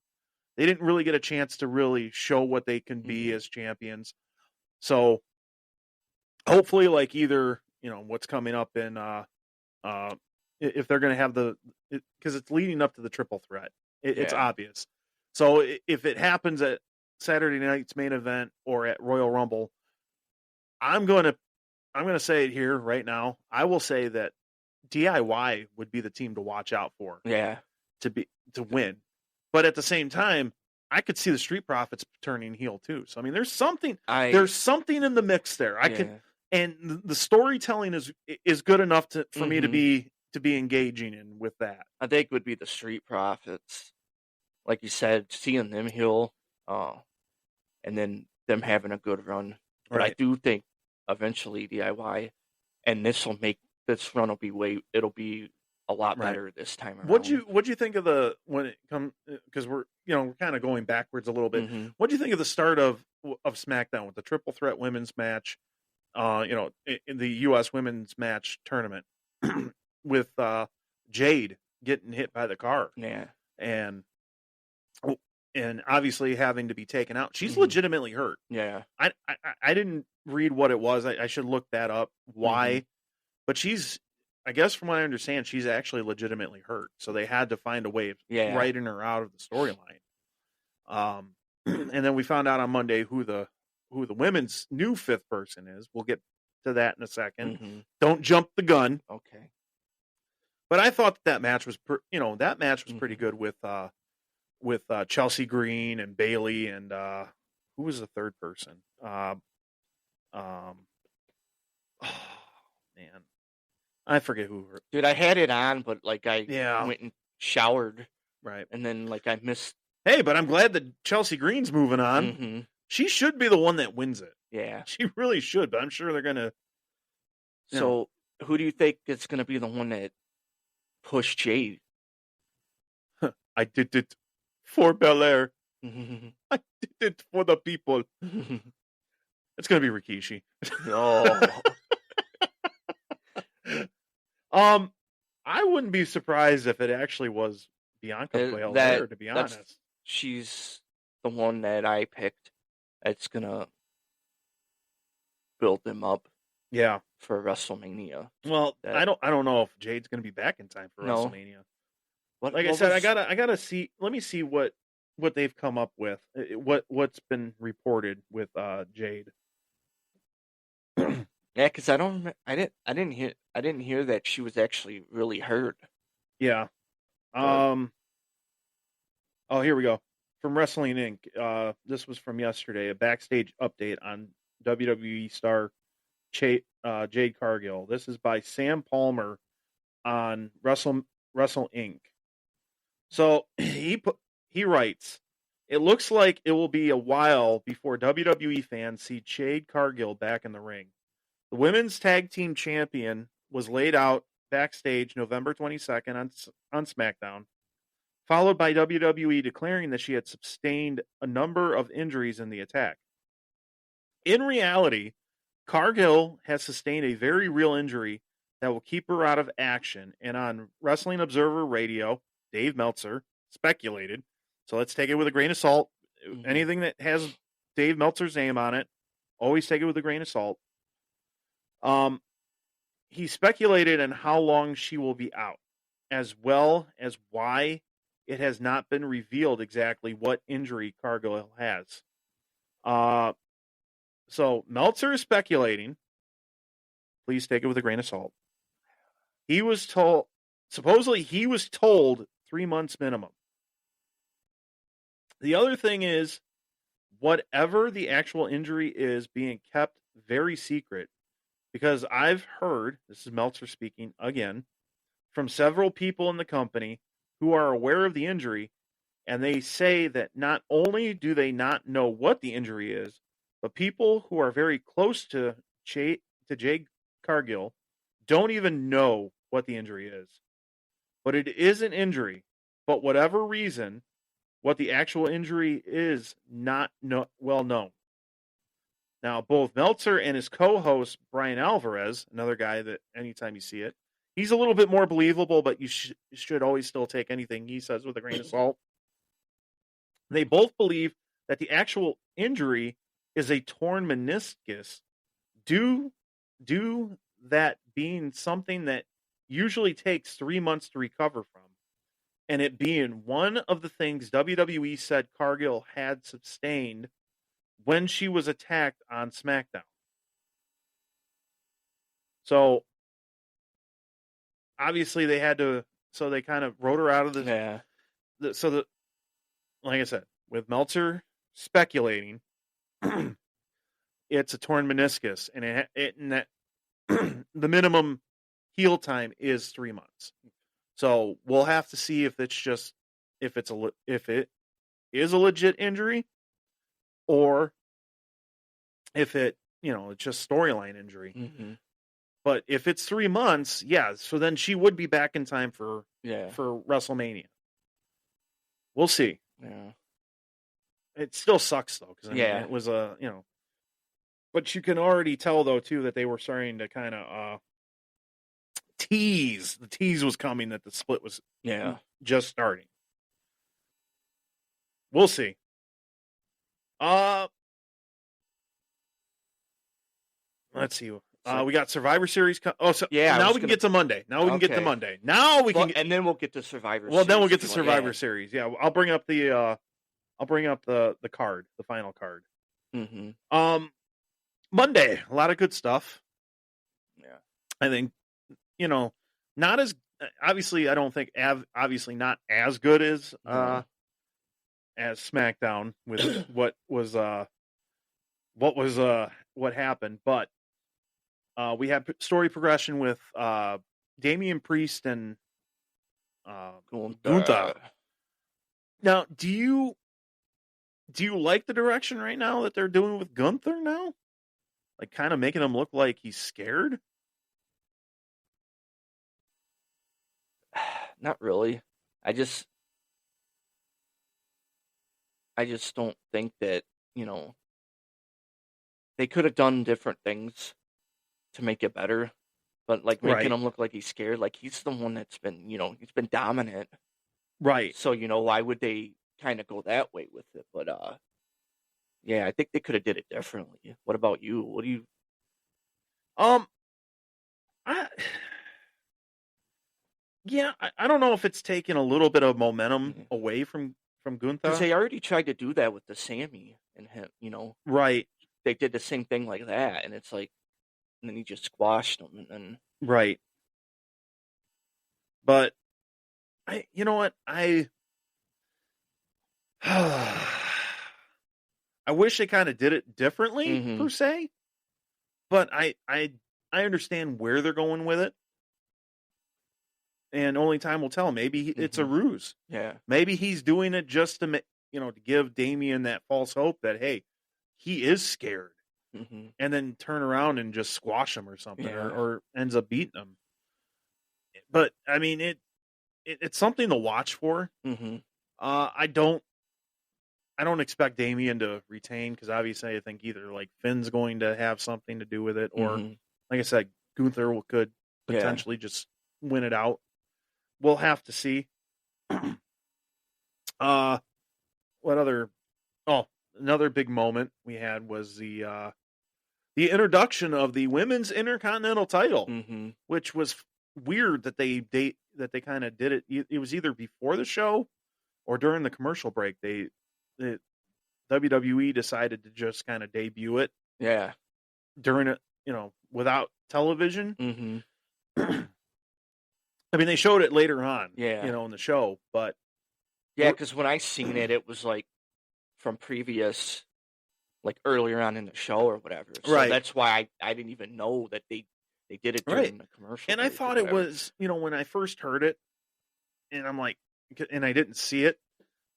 They didn't really get a chance to really show what they can be Mhm. as champions. So hopefully, like either what's coming up in if they're going to have because it's leading up to the triple threat. It's Yeah. obvious. So if it happens at Saturday night's main event or at Royal Rumble, I'm going to say it here right now. I will say that DIY would be the team to watch out for Yeah. to win. But at the same time, I could see the Street Profits turning heel too. So I mean, there's something in the mix there. And the storytelling is good enough for me to be engaging in with that. I think would be the Street Profits, like you said, seeing them heel, and then them having a good run. But I Right. do think eventually DIY, and this run it'll be a lot Right. better this time around. What'd you think of when it come, because we're kind of going backwards a little bit. Mhm. What'd you think of the start of SmackDown with the triple threat women's match? In the U.S. women's match tournament with Jade getting hit by the car Yeah. and obviously having to be taken out. She's Mhm. legitimately hurt. Yeah. I didn't read what it was. I should look that up. Why? But I guess from what I understand, she's actually legitimately hurt. So they had to find a way of Yeah. writing her out of the storyline. And then we found out on Monday who the women's new fifth person is. We'll get to that in a second. Mhm. Don't jump the gun. Okay. But I thought that match was pretty good with Chelsea Green and Bailey and who was the third person? Man, I forget who. Dude, I had it on, but like I Yeah. went and showered, Right. and then like I missed Hey, but I'm glad that Chelsea Green's moving on. Mm-hmm. She should be the one that wins it. Yeah. She really should, but I'm sure they're gonna. So, who do you think is going to be the one that pushed Jade? I did it for Belair. Oh, I did it for the people. It's gonna be Rikishi. I wouldn't be surprised if it actually was Bianca Belair. To be honest, she's the one that I picked. That's gonna build them up yeah. for WrestleMania. Well, That- I don't know if Jade's gonna be back in time for No. WrestleMania. Like I said, I gotta see. Let me see what they've come up with. What's been reported with Jade. Yeah, because I don't. I didn't hear that she was actually really hurt. Yeah. Oh, here we go. From Wrestling Inc. This was from yesterday. A backstage update on WWE star Jade Cargill. This is by Sam Palmer on Wrestle Inc. So he writes, it looks like it will be a while before WWE fans see Jade Cargill back in the ring. The women's tag team champion was laid out backstage November 22nd on SmackDown, followed by WWE declaring that she had sustained a number of injuries in the attack. In reality, Cargill has sustained a very real injury that will keep her out of action, and on Wrestling Observer Radio, Dave Meltzer speculated, so let's take it with a grain of salt. Mhm. Anything that has Dave Meltzer's name on it, always take it with a grain of salt. He speculated on how long she will be out, as well as why it has not been revealed exactly what injury Cargill has. So Meltzer is speculating. Please take it with a grain of salt. Supposedly he was told 3 months minimum. The other thing is, whatever the actual injury is being kept very secret, because I've heard, this is Meltzer speaking again, from several people in the company who are aware of the injury, and they say that not only do they not know what the injury is, but people who are very close to Jade Cargill don't even know what the injury is. But it is an injury. But whatever reason, what the actual injury is not well known. Now, both Meltzer and his co-host, Brian Alvarez, another guy that anytime you see it, he's a little bit more believable, but you should always still take anything he says with a grain of salt. They both believe that the actual injury is a torn meniscus, due that being something that usually takes 3 months to recover from, and it being one of the things WWE said Cargill had sustained when she was attacked on SmackDown. So obviously they had to, so they kind of wrote her out of the, Yeah. Like I said, with Meltzer speculating, it's a torn meniscus, and and that the minimum heal time is 3 months. So we'll have to see if it is a legit injury, or if it's just storyline injury. Mm-hmm. But if it's 3 months, yeah, so then she would be back in time for WrestleMania. We'll see. Yeah. It still sucks though, because it was but you can already tell though too that they were starting to kind of tease. The tease was coming that the split was just starting. We'll see. Let's see. We got Survivor Series. Now we can get to Monday. Now we can get to Monday. Now we can, and then we'll get to Survivor. Well, Series then we'll get to Survivor Series. Yeah, I'll bring up the card, the final card. Mm-hmm. Monday, a lot of good stuff. Yeah, I think not as obviously. I don't think obviously not as good as SmackDown with what happened, but we had story progression with Damian Priest and Gunther. Now, do you like the direction right now that they're doing with Gunther now? Like, kind of making him look like he's scared? Not really. I just don't think that, they could have done different things to make it better. But like making Right. him look like he's scared, like he's the one that's been, he's been dominant. Right. So, why would they kind of go that way with it? But yeah, I think they could have did it differently. What about you? What do you Um, I, yeah, I don't know if it's taken a little bit of momentum away from Because Gunther. they already tried to do that with the Sammy and him, Right. they did the same thing like that, and it's like, and then he just squashed them, and then Right. But you know what? I wish they kind of did it differently Mhm. per se, but I understand where they're going with it, and only time will tell. Maybe it's a ruse. yeah, Maybe he's doing it just to to give Damien that false hope that, hey, he is scared, mhm, and then turn around and just squash him or something, Yeah. or ends up beating him. But I mean, it's something to watch for. mhm, I don't expect Damien to retain, because obviously I think either like Finn's going to have something to do with it, or mhm, like I said, Gunther could Yeah. potentially just win it out. We'll have to see. What other? Oh, another big moment we had was the introduction of the women's Intercontinental title, mhm, which was weird that they kind of did it. It was either before the show or during the commercial break. The WWE decided to just kind of debut it yeah, during it, without television. mhm, I mean, they showed it later on, Yeah. in the show, but yeah. Because when I seen it, it was like from previous, like earlier on in the show or whatever. So Right. that's why I didn't even know that they did it during Right. the commercial. and I break or thought it whatever. was, when I first heard it, and I'm like, and I didn't see it.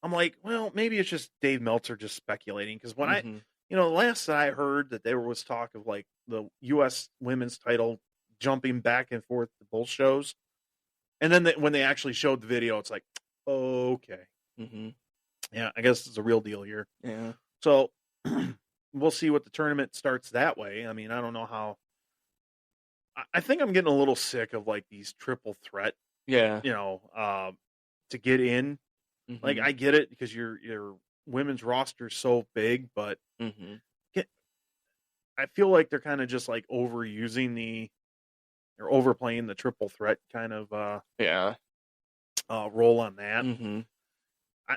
I'm like, well, maybe it's just Dave Meltzer just speculating, because when Mhm, the last that I heard that there was talk of like the U.S. women's title jumping back and forth to both shows, and then when they actually showed the video, it's like, okay, mhm, yeah, I guess it's a real deal here. yeah, So we'll see what the tournament starts that way. I mean, I don't know how. I think I'm getting a little sick of like these triple threat, yeah, to get in. Like, mhm, I get it because your women's roster is so big, but mhm, I feel like they're kind of just like overplaying the triple threat kind of yeah, role on that. mhm,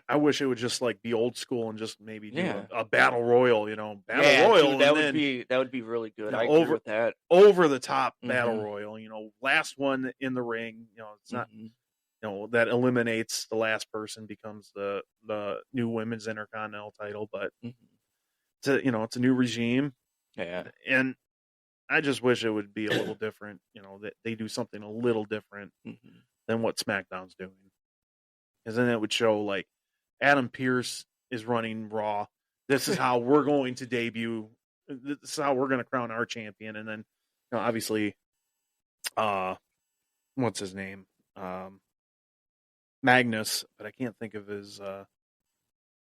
I wish it would just like be old school and just maybe do Yeah. a battle royal, battle yeah, royal, dude, that and would then be really good. know, I agree with that. over the top battle Mhm. royal, last one in the ring. It's not, Mhm, that eliminates the last person, becomes the new women's Intercontinental title, but mhm, it's a new regime, Yeah. and I just wish it would be a little different. That they do something a little different Mhm. than what SmackDown's doing, because then it would show like Adam Pearce is running Raw. This is how we're going to debut. This is how we're going to crown our champion, and then obviously, what's his name? Magnus, but I can't think of his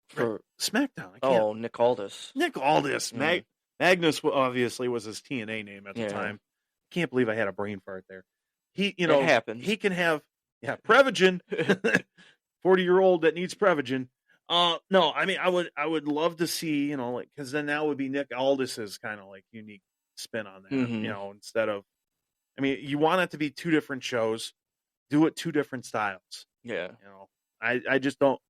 For SmackDown. I can't. Nick Aldis. Nick Aldis. Mm. Magnus obviously was his TNA name at the Yeah. time. Can't believe I had a brain fart there. He, It happens. he can have Prevagen, 40-year-old that needs Prevagen. No, I mean, I would love to see, like, because then that would be Nick Aldis's kind of like unique spin on that, Mhm. instead of, I mean, you want it to be two different shows, do it two different styles. Yeah. I just don't.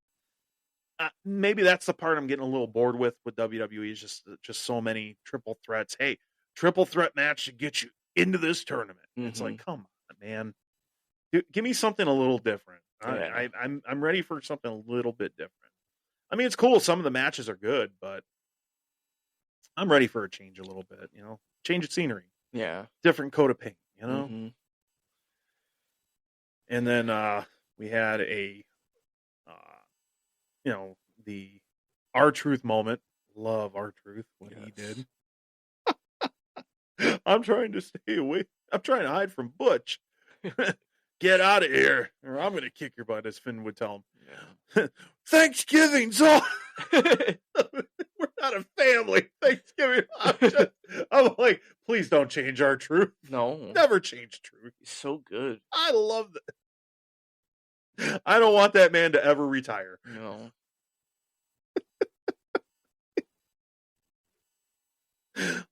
Maybe that's the part I'm getting a little bored with WWE, is just so many triple threats. Hey, triple threat match to get you into this tournament. It's like, come on, man, give me something a little different. Yeah. I'm ready for something a little bit different. I mean, it's cool. Some of the matches are good, but I'm ready for a change a little bit. Change of scenery, Yeah. different coat of paint. Mhm. And then we had the R-Truth moment. Love R-Truth, what he did. I'm trying to stay away. I'm trying to hide from Butch. Get out of here, or I'm going to kick your butt, as Finn would tell him. Thanksgiving's all. We're not a family. Thanksgiving. I'm like, please don't change R-Truth. No. Never change truth. He's so good. I love that. I don't want that man to ever retire. No.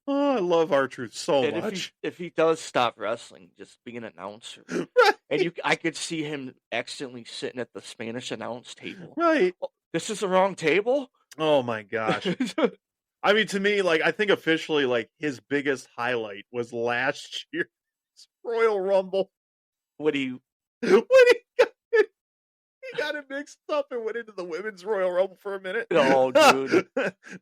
Oh, I love R-Truth so And much. if he does stop wrestling, just be an announcer. And I could see him accidentally sitting at the Spanish announce table. Right. Oh, this is the wrong table? Oh my gosh. I mean, to me, like, I think officially, like, his biggest highlight was last year's Royal Rumble. What do you... When he got it mixed up and went into the women's Royal Rumble for a minute. Oh, dude.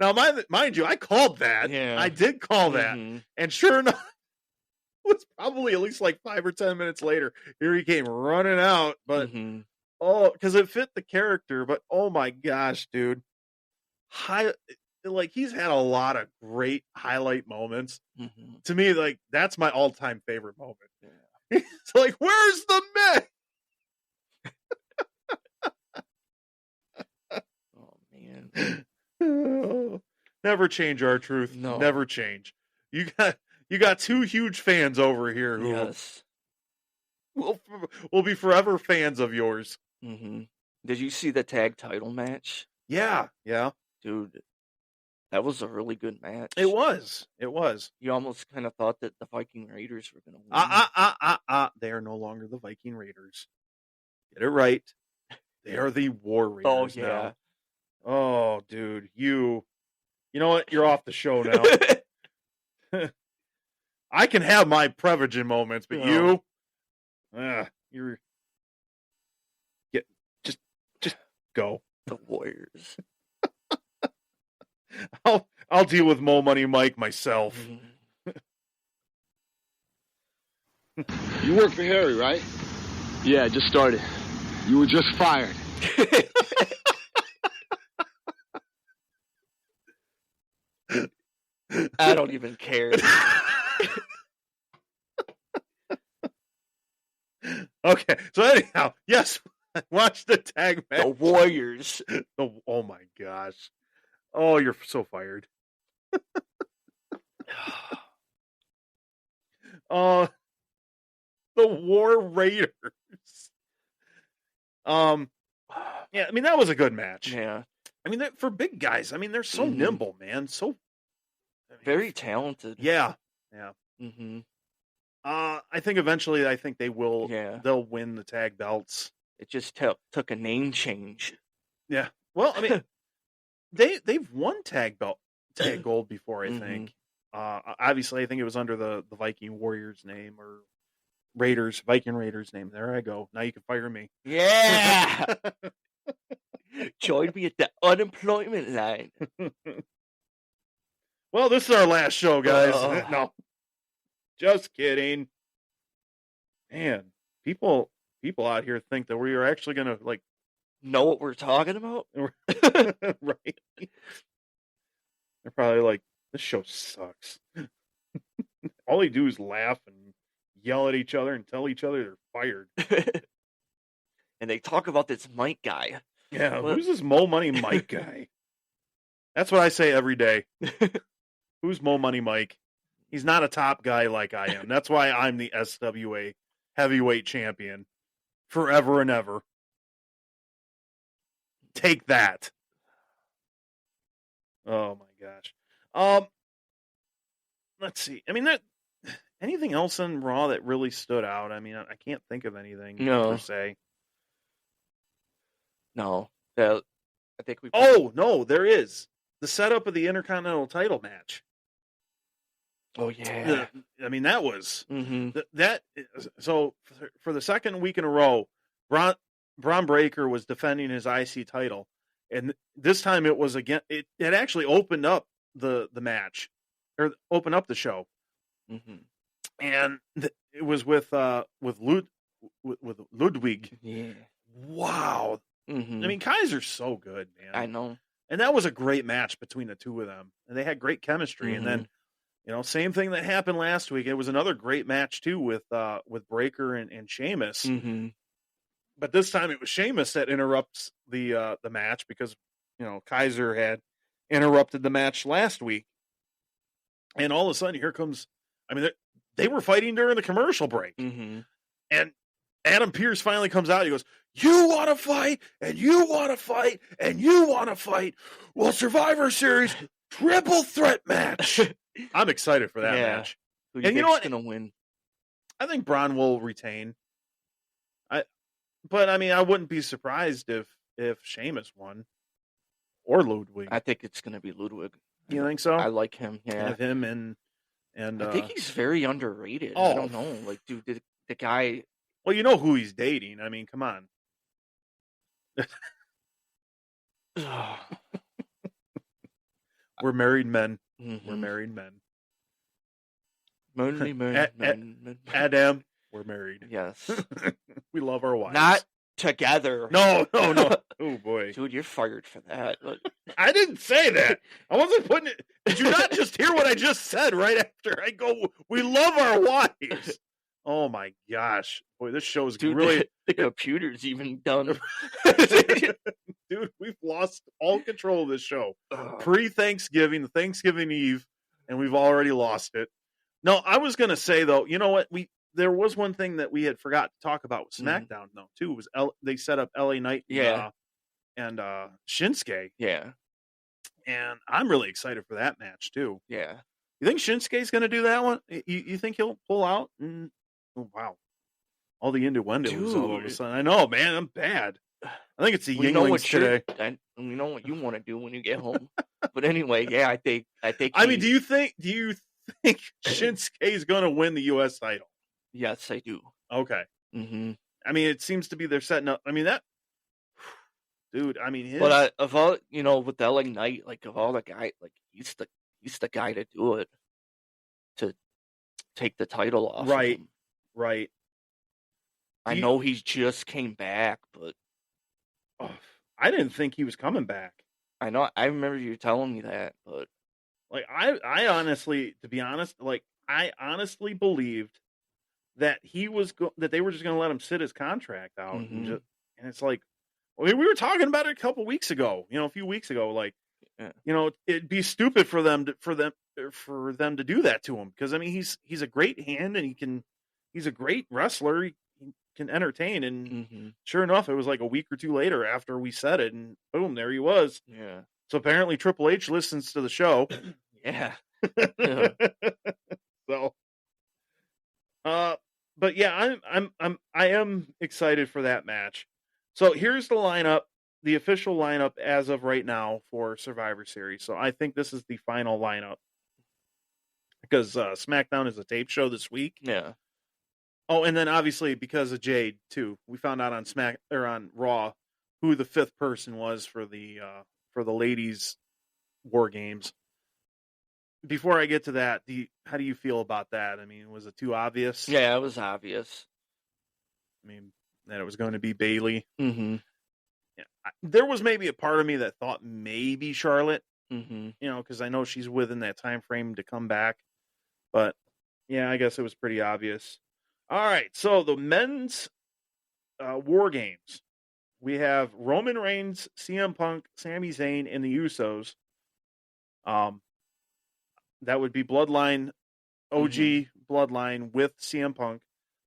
Now, mind you, I called that. Yeah. I did call that. Mhm. And sure enough, it was probably at least like 5 or 10 minutes later. Here he came running out. But, Mhm. oh, because it fit the character. But, oh my gosh, dude. Like, he's had a lot of great highlight moments. Mhm. To me, like, that's my all-time favorite moment. Yeah. It's like, where's the Mick? Oh, man. Oh, never change R-Truth. No. Never change. You got two huge fans over here who Yes. will be forever fans of yours. Mm-hmm. Did you see the tag title match? Yeah. Dude, that was a really good match. It was. You almost kind of thought that the Viking Raiders were going to win. They are no longer the Viking Raiders. Get it right. They are the War Raiders Oh, yeah. now. Oh, dude. You know what? You're off the show now. I can have my Prevagen moments, but No. you're just go. The Warriors. I'll deal with Mo Money Mike myself. Mhm. You work for Harry, right? Yeah, I just started. You were just fired. I don't even care. Okay, so anyhow, yes, watch the tag match. The Warriors. Oh my gosh. Oh, you're so fired. The War Raiders. Yeah, I mean that was a good match. Yeah. I mean, for big guys, I mean they're so Mhm. nimble, man. So Very talented. yeah. Mm-hmm. I think eventually, they will. Yeah. They'll win the tag belts. It just took a name change. Yeah. Well, I mean, they've won tag gold before. I think. Obviously, I think it was under the Viking Warriors name or Viking Raiders name. There I go. Now you can fire me. Yeah. Join me at the unemployment line. Well, this is our last show, guys. Oh. No, just kidding. Man, people out here think that we are actually gonna like Know what we're talking about? right. They're probably like, this show sucks. All they do is laugh and yell at each other and tell each other they're fired. And they talk about this Mike guy. Yeah, What? who's this Mo Money Mike guy? That's what I say every day. Who's Mo Money Mike? He's not a top guy like I am. That's why I'm the SWA heavyweight champion forever and ever. Take that. Oh my gosh. Let's see. I mean, anything else in Raw that really stood out? I mean, I can't think of anything No. per se. No. I think we... Oh, no, there is. The setup of the Intercontinental title match. Oh, yeah. I mean, that was... Mm-hmm. So, for the second week in a row, Braun Breaker was defending his IC title. And this time it was again... It actually opened up the match. Or opened up the show. Mm-hmm. And it was with Ludwig. Yeah. Wow. Mm-hmm. I mean, Kaiser's so good, man. I know. And that was a great match between the two of them. And they had great chemistry. And then, same thing that happened last week. It was another great match too with Breaker and Sheamus. Mm-hmm. But this time it was Sheamus that interrupts the match because, Kaiser had interrupted the match last week. And all of a sudden here comes, they were fighting during the commercial break. Mm-hmm. And Adam Pearce finally comes out. He goes, "You want to fight, and you want to fight, and you want to fight. Well, Survivor Series triple threat match." I'm excited for that match. Who do you think's gonna win? I think Braun will retain. But I wouldn't be surprised if Sheamus won or Ludwig. I think it's gonna be Ludwig. You think so? I like him. Yeah, Have him and I think he's very underrated. Oh. I don't know, like, dude, the guy. Well, you know who he's dating. Come on. We're married men. Mm-hmm. We're married men. Men. Adam, we're married. Yes. We love our wives. Not together. No. Oh boy. Dude, you're fired for that. I didn't say that. I wasn't putting it. Did you not just hear what I just said right after I go, we love our wives? Oh my gosh. Boy, this show's Dude, really the computer's even done. Dude, we've lost all control of this show. Pre-Thanksgiving, Thanksgiving Eve, and we've already lost it. No, I was gonna say though, you know what? There was one thing that we had forgot to talk about with SmackDown though, too. Was they set up LA Knight and Shinsuke. Yeah. And I'm really excited for that match too. Yeah. You think Shinsuke's gonna do that one? You think he'll pull out? Oh wow. All the innuendos all of a sudden. I know, man, I'm bad. I think it's the Yinglings today. We know what you want to do when you get home. But anyway, yeah, I think. Do you think Shinsuke is going to win the U.S. title? Yes, I do. Okay. Mm-hmm. It seems to be they're setting up. That, dude. But of all, with LA Knight, like, of all the guys, like, he's the guy to do it, to take the title off. Right. Of him. Right. I know he just came back, but I didn't think he was coming back. I know. I remember you telling me that, but like, I honestly, to be honest, I honestly believed that he was that they were just going to let him sit his contract out, and it's like, we were talking about it a couple weeks ago, a few weeks ago, like, it'd be stupid for them to do that to him because he's a great hand and he's a great wrestler. He can entertain, and sure enough, it was like a week or two later after we said it, and boom, there he was. Yeah. So apparently Triple H listens to the show. Yeah. So, but yeah, I am excited for that match. So here's the lineup, the official lineup as of right now for Survivor Series. So I think this is the final lineup because SmackDown is a tape show this week. Yeah. Oh, and then obviously because of Jade too, we found out on Raw who the fifth person was for the ladies' War Games. Before I get to that, how do you feel about that? Was it too obvious? Yeah, it was obvious. That it was going to be Bayley. Mm-hmm. Yeah, there was maybe a part of me that thought maybe Charlotte. Mm-hmm. Because I know she's within that time frame to come back. But yeah, I guess it was pretty obvious. All right, so the men's War Games. We have Roman Reigns, CM Punk, Sami Zayn, and the Usos. That would be Bloodline, OG Bloodline with CM Punk,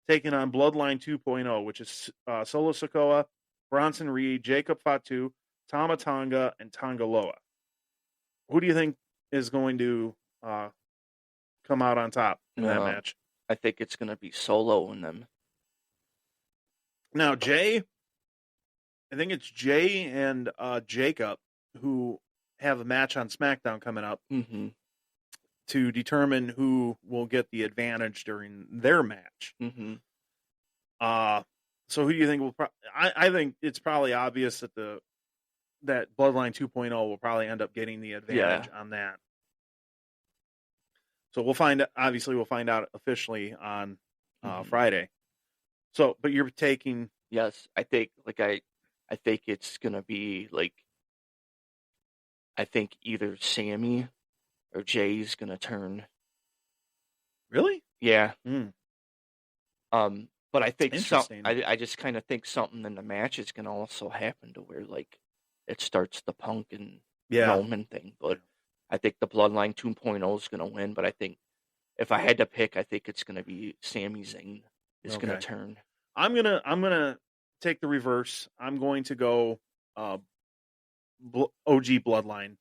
taking on Bloodline 2.0, which is Solo Sikoa, Bronson Reed, Jacob Fatu, Tama Tonga, and Tonga Loa. Who do you think is going to come out on top in that match? I think it's going to be Solo in them. Now, I think it's Jay and Jacob who have a match on SmackDown coming up to determine who will get the advantage during their match. So who do you think will? I think it's probably obvious that that Bloodline 2.0 will probably end up getting the advantage on that. So we'll find out officially on Friday. So, but you're taking. Yes, I think I think it's gonna be like, I think either Sammy or Jay's gonna turn. Really? Yeah. Hmm. But I think Interesting. I just kind of think something in the match is gonna also happen to where like it starts the Punk and Yeah. Roman thing. But I think the Bloodline 2.0 is gonna win. But I think if I had to pick, I think it's gonna be Sami Zayn is gonna Okay. turn. I'm gonna take the reverse. I'm going to go OG Bloodline.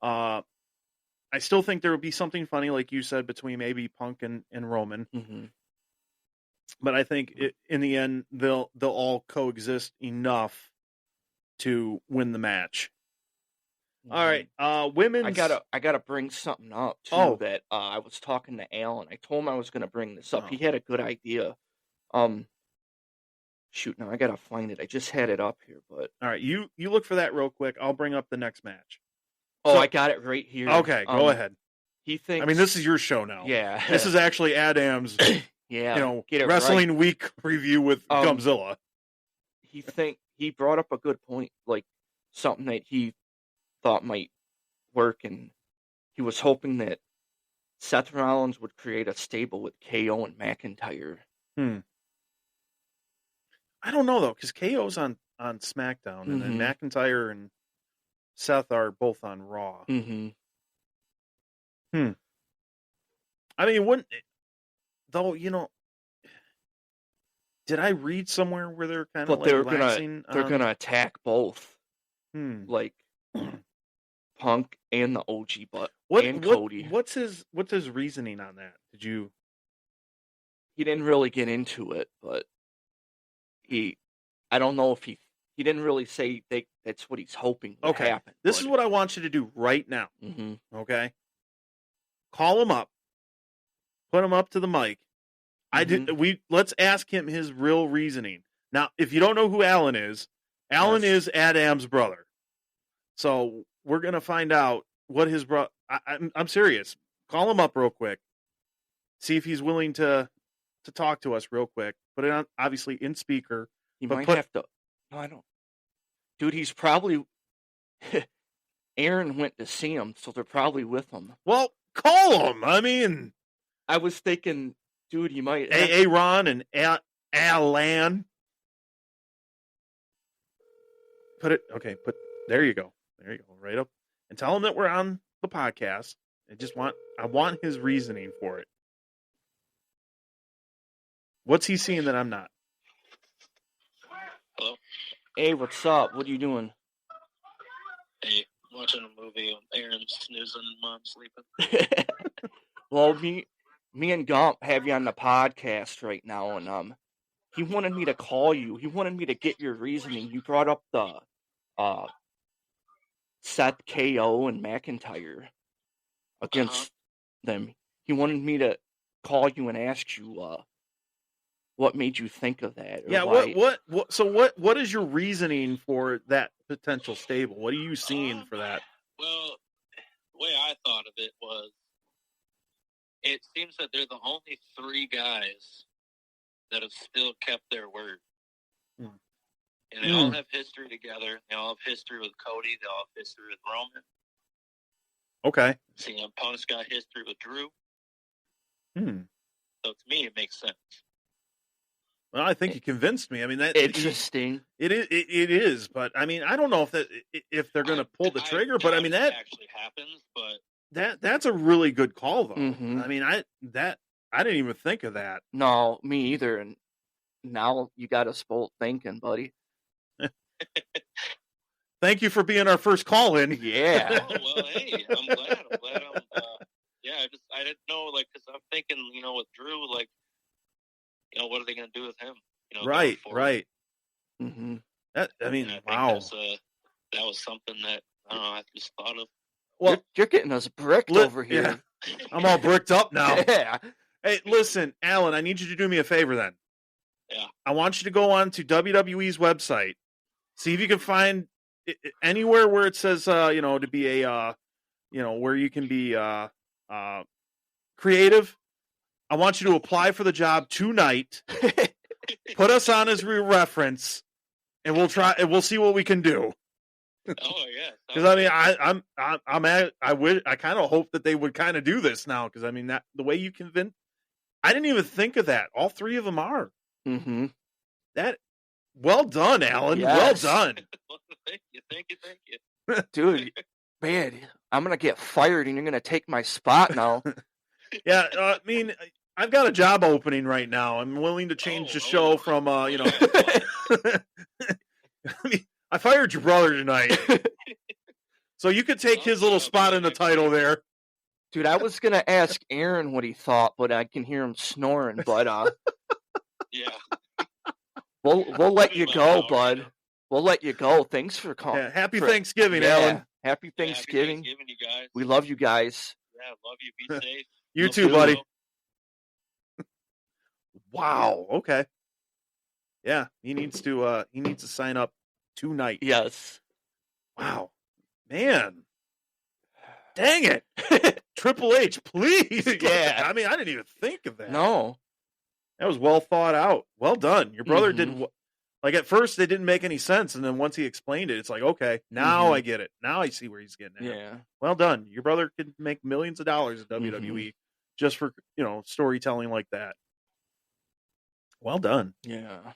I still think there will be something funny, like you said, between maybe Punk and Roman. Mm-hmm. But I think in the end they'll all coexist enough to win the match. All right, women's. I gotta bring something up too. Oh. That I was talking to Alan. I told him I was gonna bring this up. Oh. He had a good idea. Shoot, now I gotta find it. I just had it up here, but All right, you look for that real quick. I'll bring up the next match. oh, So- I got it right here. Okay, go ahead. He thinks. I mean, this is your show now. yeah. This is actually Adam's, yeah. Get it Wrestling right. Week review with Gumzilla. He brought up a good point, like something that he thought might work, and he was hoping that Seth Rollins would create a stable with KO and McIntyre. I don't know though, because KO's on SmackDown, and then McIntyre and Seth are both on Raw. Mm-hmm. I mean, wouldn't though? Did I read somewhere where they're kind of But they're relaxing? gonna attack both, Hmm. like Punk and the OG, and What Cody. what's his reasoning on that? Did you? He didn't really get into it, but I don't know if he didn't really say that's what he's hoping would Okay, happen. this is what I want you to do right now. Mm-hmm. Okay, call him up, put him up to the mic. Let's ask him his real reasoning. Now, if you don't know who Alan is Yes. Adam's brother. So we're gonna find out what his brother. I'm serious. Call him up real quick. See if he's willing to talk to us real quick. Put it on, obviously, in speaker. He But might put- have to. No, I don't. Dude, he's probably. Aaron went to see him, so they're probably with him. Well, call him. I mean, I was thinking, dude, he might. Aaron and Alan. Put it. Okay. There you go. There you go. Right up. And tell him that we're on the podcast. I want his reasoning for it. What's he seeing that I'm not? Hello? Hey, what's up? What are you doing? Hey, watching a movie. Aaron's snoozing, mom's sleeping. Well, me and Gump have you on the podcast right now, and he wanted me to call you. He wanted me to get your reasoning. You brought up the Seth KO and McIntyre against them. He wanted me to call you and ask you what made you think of that. Or Yeah. why- What? So what is your reasoning for that potential stable? What are you seeing for that? Well, the way I thought of it was, it seems that they're the only three guys that have still kept their word. Hmm. And they all have history together. They all have history with Cody. They all have history with Roman. Okay. CM Punk's got history with Drew. Hmm. So to me, it makes sense. Well, I think you convinced me. I mean, that Interesting. it is, but I mean, I don't know if they're going to pull the trigger. But I mean, doubt it that actually happens. But that's a really good call, though. Mhm. I mean, I didn't even think of that. No, me either. And now you got us both thinking, buddy. Thank you for being our first call in. Yeah. oh, well, hey, I'm glad. Yeah, I didn't know, like, because I'm thinking, with Drew, like, what are they going to do with him? Right, going forward? right. Mm-hmm. That, I mean, And I think wow. that was something that I don't know. I just thought of. Well, You're getting us bricked over here. yeah. I'm all bricked up now. Yeah. Hey, listen, Alan, I need you to do me a favor then. Yeah. I want you to go on to WWE's website, see if you can find anywhere where it says, to be a, where you can be creative. I want you to apply for the job tonight. Put us on as reference, and we'll try and we'll see what we can do. Oh yeah. Because I mean, I kind of hope that they would kind of do this now. Because I mean, that the way you convince, I didn't even think of that. All three of them are Mm-hmm. that. Well done, Alan. Yes. Well done. Thank you. Dude, man, I'm gonna get fired, and you're gonna take my spot now. Yeah, I mean, I've got a job opening right now. I'm willing to change the show from you know. I mean, I fired your brother tonight, so you could take his little spot in the title there. Dude, I was gonna ask Aaron what he thought, but I can hear him snoring. But Yeah. we'll let you go, bud. We'll let you go. Thanks for calling. Yeah, happy Thanksgiving, Alan. Happy Thanksgiving. Happy Thanksgiving, you guys. We love you guys. Yeah, love you. Be safe. You Love too, buddy. bro. Wow. Okay. Yeah, he needs to sign up tonight. Yes. Wow, man. Dang it, Triple H, please. Yeah. I mean, I didn't even think of that. No. That was well thought out. Well done. Your brother did. Mhm. Like at first, it didn't make any sense, and then once he explained it, it's like, okay, now Mhm. I get it. Now I see where he's getting at. Yeah. Well done. Your brother could make millions of dollars at Mm-hmm. WWE just for storytelling like that. Well done. Yeah.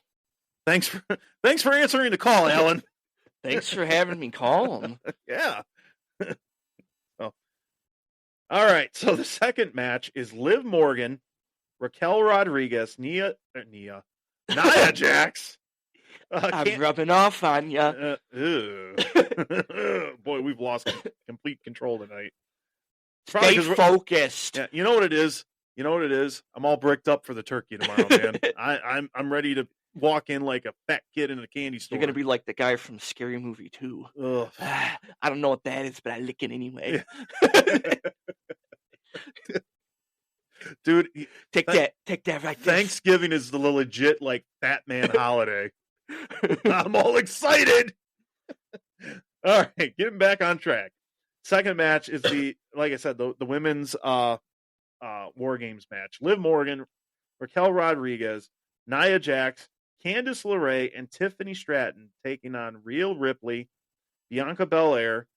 Thanks for answering the call, Alan. Thanks for having me call him. Yeah. Oh. All right. So the second match is Liv Morgan, Raquel Rodriguez, Nia Jax. I'm rubbing off on ya. Boy, we've lost complete control tonight. Stay focused. Yeah, you know what it is. I'm all bricked up for the turkey tomorrow, man. I'm ready to walk in like a fat kid in a candy store. You're gonna be like the guy from Scary Movie 2. Ugh. I don't know what that is, but I lick it anyway. Dude, Take that right there. Thanksgiving is the legit like fat man holiday. I'm all excited. All right, getting back on track. Second match is like I said, the women's War Games match. Liv Morgan, Raquel Rodriguez, Nia Jax, Candice LeRae, and Tiffany Stratton taking on Rhea Ripley, Bianca Belair,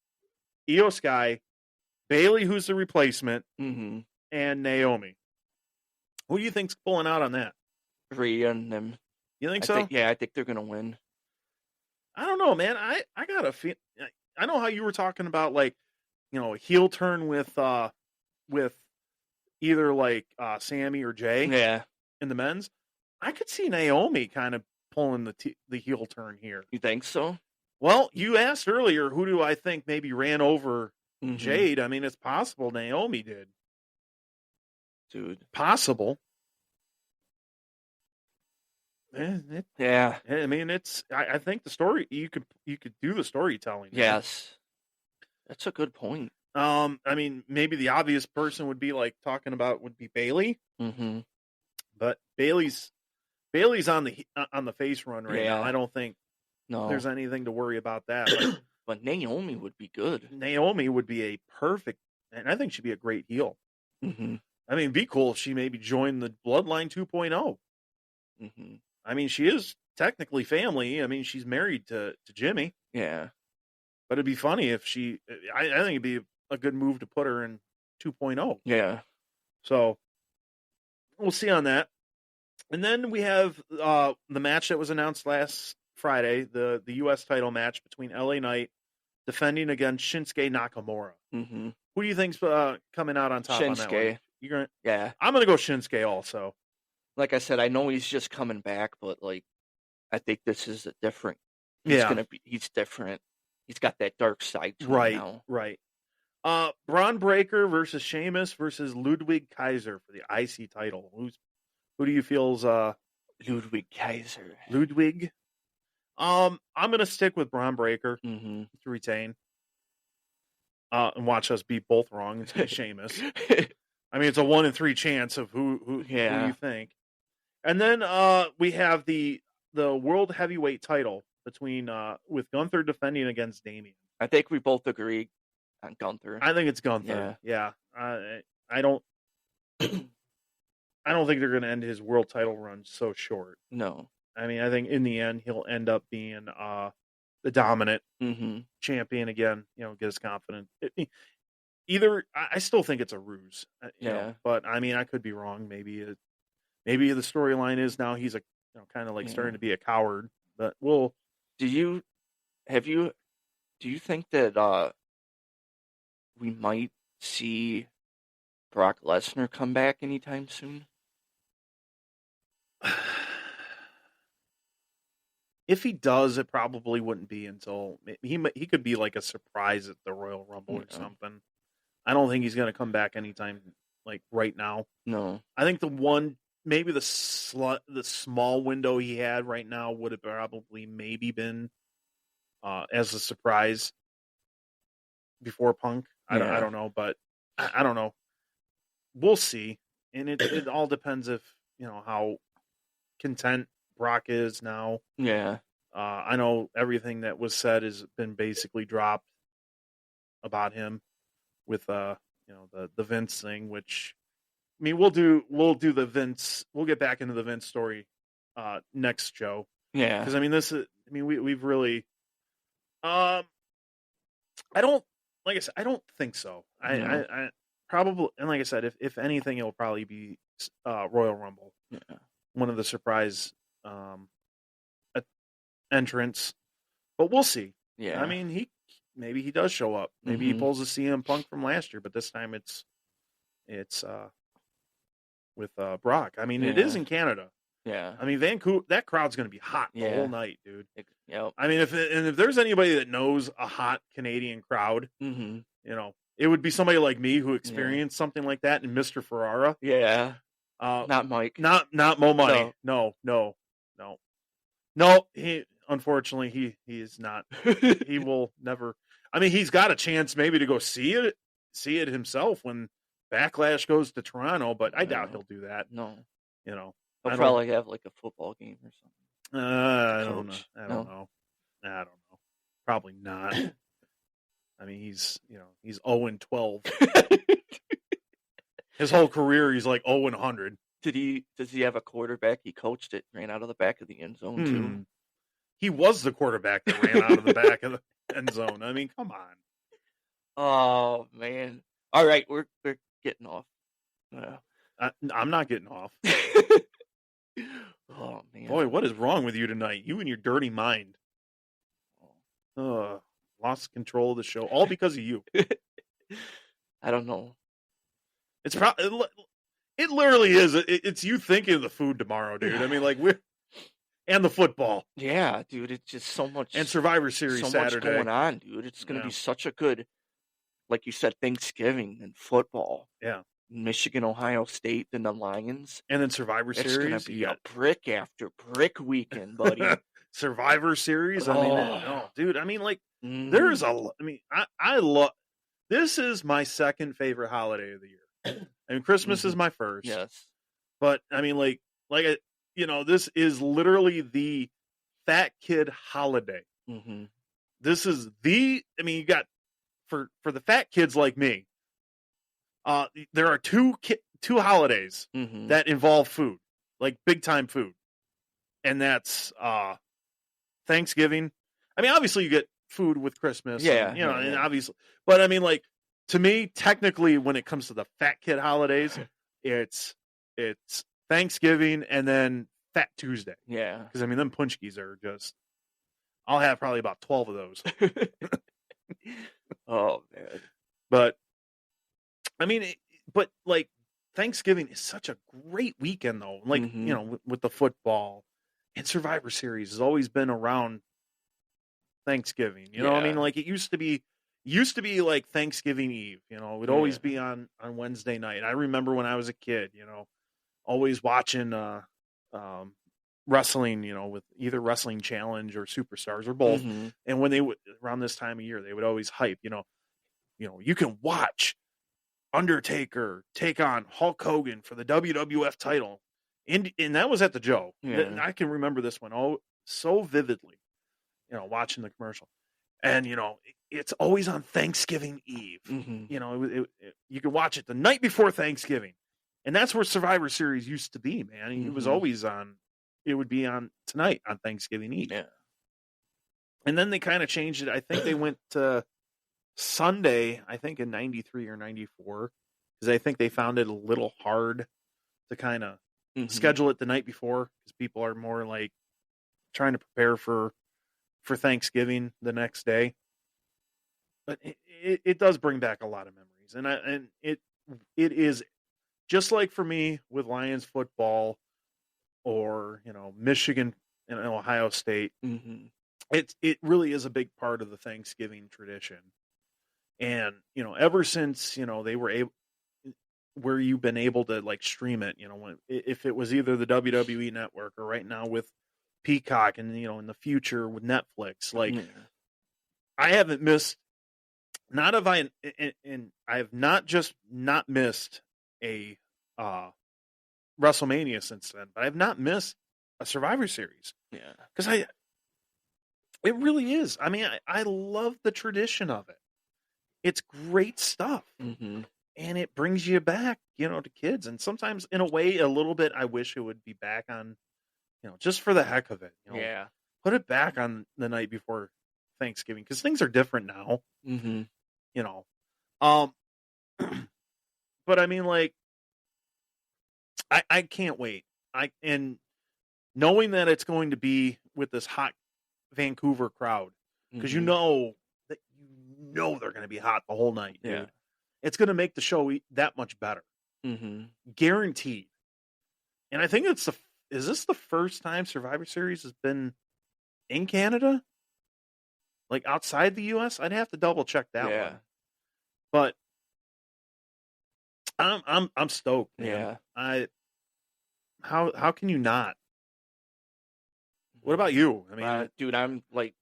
Io Sky, Bayley, who's the replacement, Mm-hmm. and Naomi. Who do you think's pulling out on that? Rhea and them. You think I so? think they're gonna win. I don't know, man. I got a feel. I know how you were talking about like, a heel turn with either like Sammy or Jay Yeah. in the men's. I could see Naomi kind of pulling the heel turn here. You think so? Well, you asked earlier, who do I think maybe ran over Mhm. Jade? I mean, it's possible Naomi did. Dude. Possible. Yeah. I mean, it's. I think the story you could do the storytelling. Yes. That's a good point. I mean, maybe the obvious person would be would be Bayley, Mm-hmm. but Bayley's on the face run right now. Yeah. I don't think No. there's anything to worry about that. But But Naomi would be good. Naomi would be a perfect, and I think she'd be a great heel. Mm-hmm. I mean, it'd be cool if she maybe joined the Bloodline 2.0. Mm-hmm. I mean, she is technically family. I mean, she's married to Jimmy, Yeah. but it'd be funny if she. I think it'd be a good move to put her in 2.0. Yeah. So we'll see on that. And then we have the match that was announced last Friday, the U.S. title match between LA Knight defending against Shinsuke Nakamura. Mm-hmm. Who do you think's coming out on top on that one? Shinsuke. You're gonna. Yeah. I'm gonna go Shinsuke also. Like I said, I know he's just coming back, but like, I think this is a different. Yeah. He's different. He's got that dark side to him Right. now. Right. Braun Breaker versus Sheamus versus Ludwig Kaiser for the IC title. Who do you feel's Ludwig Kaiser. Ludwig? I'm gonna stick with Braun Breaker Mm-hmm. to retain. And watch us be both wrong. It's gonna be Sheamus. I mean, it's a 1 in 3 chance of who Yeah. you think. And then we have the World Heavyweight title between with Gunther defending against Damian. I think we both agree on Gunther. I think it's Gunther. Yeah. I don't think they're going to end his world title run so short. No. I mean, I think in the end he'll end up being the dominant Mm-hmm. champion again. Get his confidence. Either I still think it's a ruse. Yeah. But I mean, I could be wrong. Maybe the storyline is now he's kind of like starting to be a coward. But we'll. Do you think that we might see Brock Lesnar come back anytime soon? If he does, it probably wouldn't be until he could be like a surprise at the Royal Rumble or Yeah. something. I don't think he's going to come back anytime like right now. No. I think maybe the small window he had right now would have probably maybe been as a surprise before Punk. I don't know, but I don't know. We'll see, and it all depends if how content Brock is now. Yeah. I know everything that was said has been basically dropped about him with the Vince thing, which I mean we'll do the Vince. We'll get back into the Vince story next show. Yeah. Because I mean we've really I don't think so. No. I probably, and like I said, if anything it'll probably be Royal Rumble. Yeah. One of the surprise entrants, but we'll see. Yeah. I mean, maybe he does show up. Maybe he pulls a CM Punk from last year, but this time it's with Brock. I mean, it is in Canada. Yeah. I mean, Vancouver, that crowd's going to be hot the Yeah. whole night, dude. Yep. I mean, if there's anybody that knows a hot Canadian crowd, Mm-hmm. it would be somebody like me who experienced something like that in Mr. Ferrara. Yeah. Not Mike. Not Mo Money. No. He unfortunately he is not. He will never. I mean, he's got a chance maybe to go see it himself when Backlash goes to Toronto, but I doubt he'll do that. No. I He'll don't- probably have like a football game or something. I don't know. Coach. I don't know. Probably not. I mean, he's 0-12. His whole career, he's like 0-100. Does he have a quarterback? He coached it, ran out of the back of the end zone too. He was the quarterback that ran out of the back of the end zone. I mean, come on. Oh man! All right, we're getting off. I'm not getting off. Oh man! Boy, what is wrong with you tonight? You and your dirty mind. Lost control of the show, all because of you. I don't know. It's it literally is. It's you thinking of the food tomorrow, dude. I mean, like and the football Yeah, dude, it's just so much and Survivor Series so Saturday. much going on, dude. It's gonna be such a good, like you said, Thanksgiving and football. Yeah. Michigan, Ohio State, then the Lions. And then Survivor It's Series. gonna be you a got brick after brick weekend, buddy. Survivor Series. I mean, Oh. dude. I mean, like Mhm. there's I mean, I love. This is my second favorite holiday of the year. I mean, Christmas is my first. Yes. But I mean, this is literally the fat kid holiday. Mm-hmm. This is I mean, you got for the fat kids like me. There are two holidays Mm-hmm. that involve food, like big time food, and that's Thanksgiving. I mean, obviously you get food with Christmas, Yeah, and, yeah, and yeah. obviously, but I mean, like to me, technically, when it comes to the fat kid holidays, it's Thanksgiving and then Fat Tuesday. Yeah. Because I mean, them punchkis are just. I'll have probably about 12 of those. Oh man. But I mean, but like Thanksgiving is such a great weekend, though. Like Mhm. with the football and Survivor Series has always been around Thanksgiving. You know what I mean? Yeah. Like it used to be like Thanksgiving Eve. It would always Yeah. be on Wednesday night. I remember when I was a kid. Always watching wrestling. With either Wrestling Challenge or Superstars or both. Mhm. And when they would around this time of year, they would always hype. You can watch Undertaker take on Hulk Hogan for the WWF title, and that was at the Joe. Yeah. I can remember this one so vividly. Watching the commercial, and it's always on Thanksgiving Eve. Mhm. You could watch it the night before Thanksgiving, and that's where Survivor Series used to be. Man, it was Mhm. always on it would be on tonight on Thanksgiving Eve. Yeah. And then they kind of changed it. I think they went to Sunday, I think in 93 or 94, because I think they found it a little hard to kind of Mhm. schedule it the night before, because people are more like trying to prepare for Thanksgiving the next day. But it does bring back a lot of memories, and it is just like for me with Lions football or Michigan and Ohio State. Mhm. It really is a big part of the Thanksgiving tradition, and ever since they were able, where you've been able to like stream it, if it was either the WWE Network or right now with Peacock, and in the future with Netflix, like Yeah. I haven't missed. Not have I, and I have not just not missed a WrestleMania since then, but I've not missed a Survivor Series Yeah. because it really is. I mean, I love the tradition of it. It's great stuff, Mhm. and it brings you back, to kids. And sometimes, in a way, a little bit, I wish it would be back on, just for the heck of it. Yeah. Put it back on the night before Thanksgiving because things are different now. Mhm. Um, but I mean, like, I can't wait. And knowing that it's going to be with this hot Vancouver crowd, because Mhm. that they're going to be hot the whole night, dude. Yeah. It's going to make the show that much better, Mhm. guaranteed. And I think is this the first time Survivor Series has been in Canada, like outside the U.S.? I'd have to double check that Yeah. one, but I'm stoked, Yeah. man. How can you not? What about you? I mean, Dude, I'm like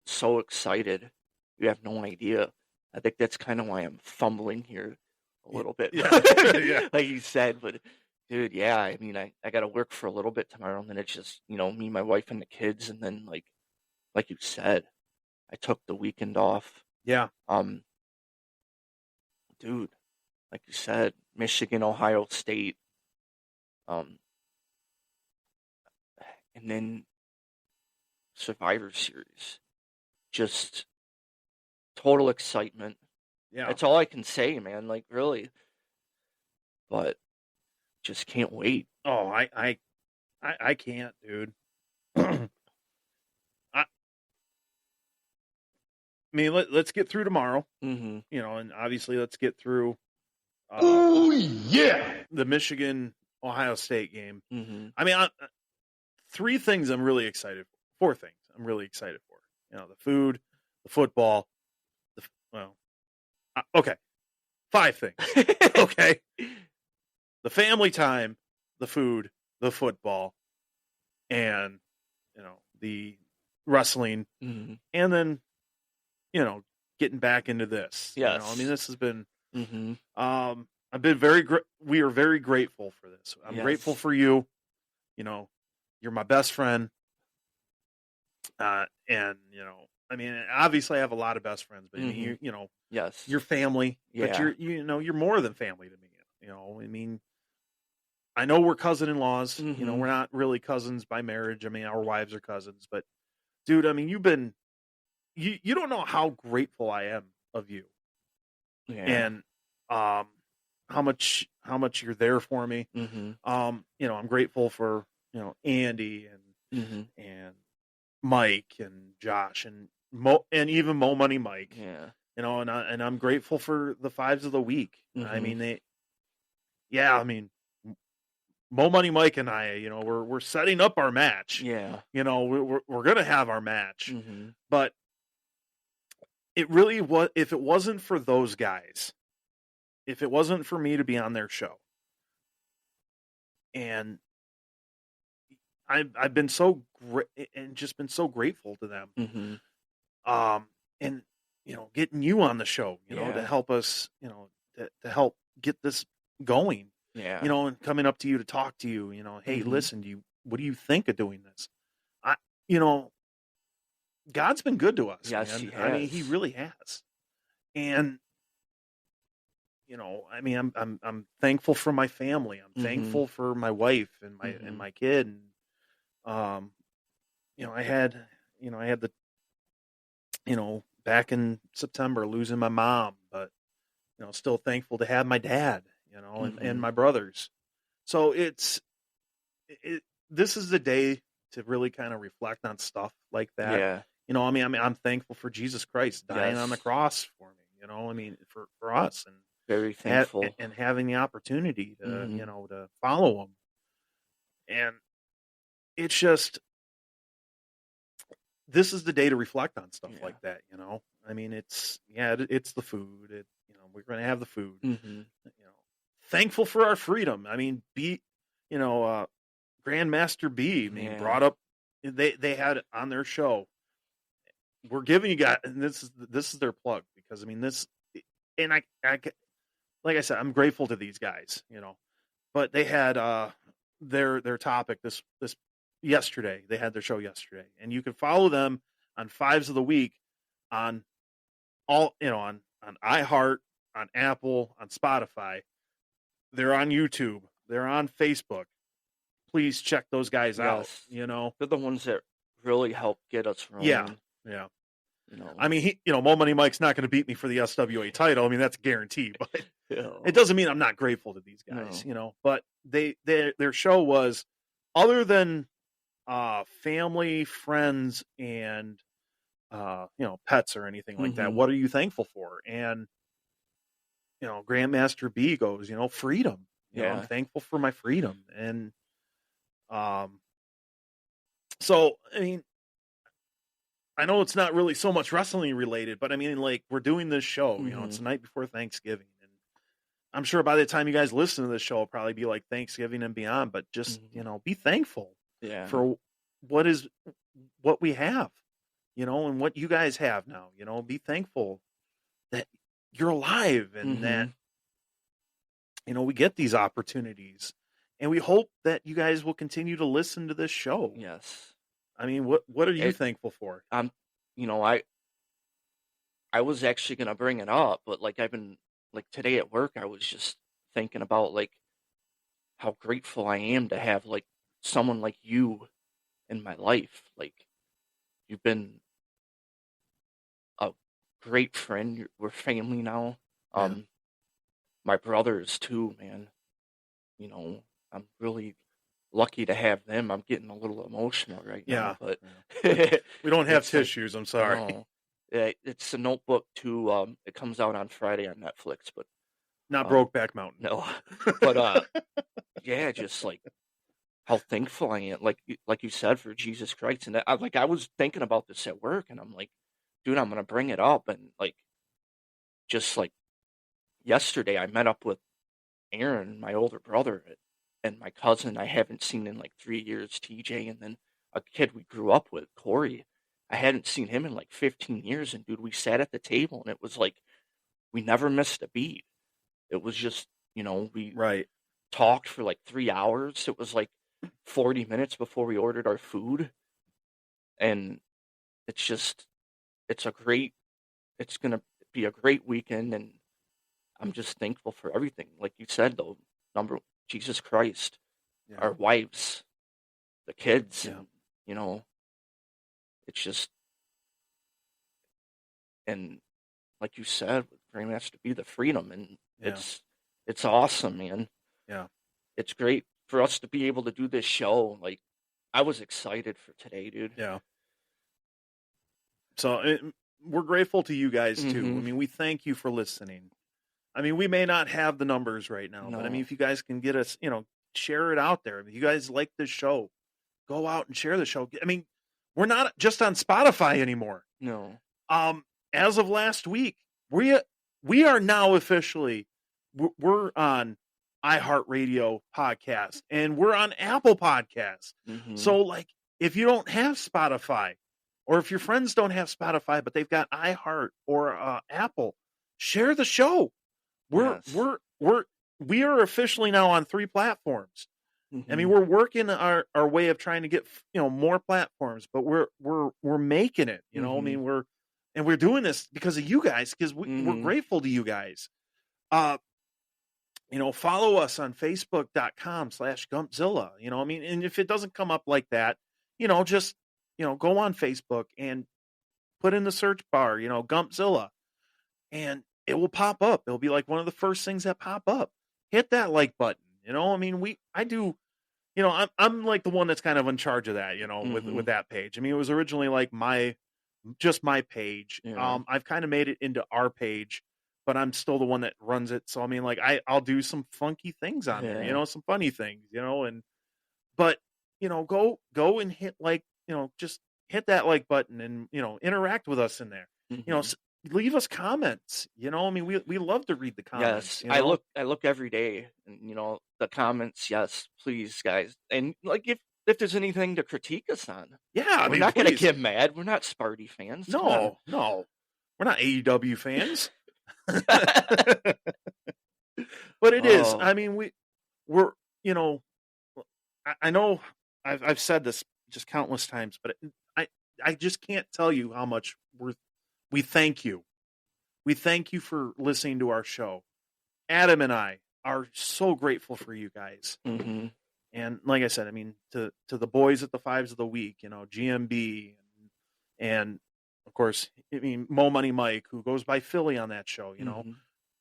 so excited. You have no idea. I think that's kind of why I'm fumbling here a little bit. yeah, yeah. Like you said, but dude, yeah, I mean, I got to work for a little bit tomorrow, and then it's just, me, my wife, and the kids. And then, like you said, I took the weekend off. Yeah. Dude, like you said, Michigan, Ohio State. And then Survivor Series. Just total excitement. Yeah. That's all I can say, man. Like, really. But just can't wait. Oh, I can't, dude. I mean, let's get through tomorrow, Mm-hmm. and obviously let's get through Oh, yeah. the Michigan Ohio State game. Mm-hmm. I mean, three things I'm really excited for. Four things I'm really excited for. The food, the football, okay. 5 things. Okay. The family time, the food, the football, and the wrestling, Mm-hmm. and then getting back into this. Yes. I mean, this has been Mm-hmm. I've been we are very grateful for this. I'm Yes. grateful for you. You're my best friend. And I mean, obviously I have a lot of best friends, but I mean, Yes. you're family, but Yeah. you're more than family to me. I mean, I know we're cousin-in-laws, Mhm. we're not really cousins by marriage. I mean, our wives are cousins, but dude, I mean, you don't know how grateful I am of you. Yeah. And how much you're there for me. Mm-hmm. I'm grateful for Andy Mm-hmm. and Mike and Josh and Mo, and even Mo Money Mike. Yeah. And I'm grateful for the fives of the week. I Mhm. mean I mean Mo Money Mike and I, we're setting up our match. Yeah. We're gonna have our match, Mm-hmm. but it really was. If it wasn't for those guys, if it wasn't for me to be on their show, and I've been so great and just been so grateful to them. Mm-hmm. And getting you on the show, to Yeah. help us, to help get this going, Yeah. and coming up to you to talk to you, hey, Mhm. listen, what do you think of doing this? God's been good to us. Yes, man. he I mean, he has. really has. And I mean, I'm thankful for my family. I'm Mhm. thankful for my wife and Mhm. my kid, um, I had the, back in September losing my mom, but still thankful to have my dad, and my brothers. So this is the day to really kind of reflect on stuff like that. Yeah. I'm thankful for Jesus Christ dying on the Yes. cross for me, for us, and Very thankful. and having the opportunity to, Mhm. to follow him. And it's just, this is the day to reflect on stuff Yeah. like that. It's the food. We're going to have the food, Mhm. thankful for our freedom. Grandmaster B, Yeah. brought up, they had on their show, we're giving you guys, and this is their plug, because this, and I like I said, I'm grateful to these guys, but they had their topic this yesterday. They had their show yesterday, and you can follow them on Fives of the Week on all, on iHeart, on Apple, on Spotify. They're on YouTube. They're on Facebook. Please check those guys out. Yes. They're the ones that really help get us rolling. Yeah. Mo Money Mike's not going to beat me for the SWA title. That's guaranteed, but it doesn't mean I'm not grateful to these guys, but their show was, other than family, friends, and pets or anything like that, Mhm. what are you thankful for? And Grandmaster B goes, freedom. I'm Yeah. thankful for my freedom. And so I know it's not really so much wrestling related, but we're doing this show, it's the night before Thanksgiving, and I'm sure by the time you guys listen to this show, it'll probably be like Thanksgiving and beyond, but just, be thankful Yeah. for what we have, and what you guys have now. Be thankful that you're alive, and that, we get these opportunities, and we hope that you guys will continue to listen to this show. Yes. What are you thankful for? I was actually gonna bring it up, but I've been today at work, I was just thinking about how grateful I am to have someone like you in my life. You've been a great friend. We're family now. Yeah. My brothers too, man. I'm really lucky to have them. I'm getting a little emotional right Yeah. now, but We don't have It's tissues. I'm sorry. no. Yeah, it's The Notebook too. It comes out on Friday on Netflix, but Not um, Brokeback Mountain. no. But yeah, just how thankful I am. Like you said, for Jesus Christ. And I was thinking about this at work, and I'm like, dude, I'm gonna bring it up. And just yesterday, I met up with Aaron, my older brother, and my cousin I haven't seen in 3 years, TJ, and then a kid we grew up with, Corey. I hadn't seen him in 15 years, and dude, we sat at the table, and it was we never missed a beat. It was just, we Right. talked for 3 hours. It was 40 minutes before we ordered our food, and it's gonna be a great weekend, and I'm just thankful for everything. Like you said, though, Jesus Christ, Yeah. our wives, the kids, Yeah. and it's just, and like you said, with Grandmaster B, the freedom, and Yeah. it's awesome, man. Yeah. It's great for us to be able to do this show. I was excited for today, dude. Yeah. So we're grateful to you guys too. Mhm. We thank you for listening. We may not have the numbers right now, but No. if you guys can get us, share it out there. If you guys like this show, go out and share the show. We're not just on Spotify anymore. No. As of last week, we are now officially, we're on iHeartRadio podcast, and we're on Apple Podcasts. Mhm. So if you don't have Spotify, or if your friends don't have Spotify but they've got iHeart or Apple, share the show. Yes. We are officially now on 3 platforms. Mhm. We're working our way of trying to get more platforms, but we're making it. Mhm. We're doing this because of you guys, because we're Mhm. grateful to you guys. Follow us on Facebook.com/Gumpzilla. And if it doesn't come up like that, just, go on Facebook and put in the search bar, Gumpzilla, and it will pop up. It'll be like one of the first things that pop up. Hit that like button. I mean, I do, I'm like the one that's kind of in charge of that, with that page. I mean, it was originally like just my page. Yeah. I've kind of made it into our page, but I'm still the one that runs it. So I mean, like I'll do some funky things on there, Yeah. some funny things, but go and hit like, just hit that like button and, interact with us in there. Mhm. Leave us comments. I mean, we love to read the comments. Yes, I look every day, and the comments. Yes, please, guys, and like if there's anything to critique us on, Yeah, I we're mean, not gonna please. get mad. We're not Sparty fans. Come on. No, we're not AEW fans. But it is. Oh. I mean, we're I know I've said this just countless times, but I just can't tell you how much we thank you. We thank you for listening to our show. Adam and I are so grateful for you guys. hmm And like I said, I mean, to the boys at the Fives of the Week, GMB, and of course, I mean, Mo Money Mike, who goes by Philly on that show, Mhm.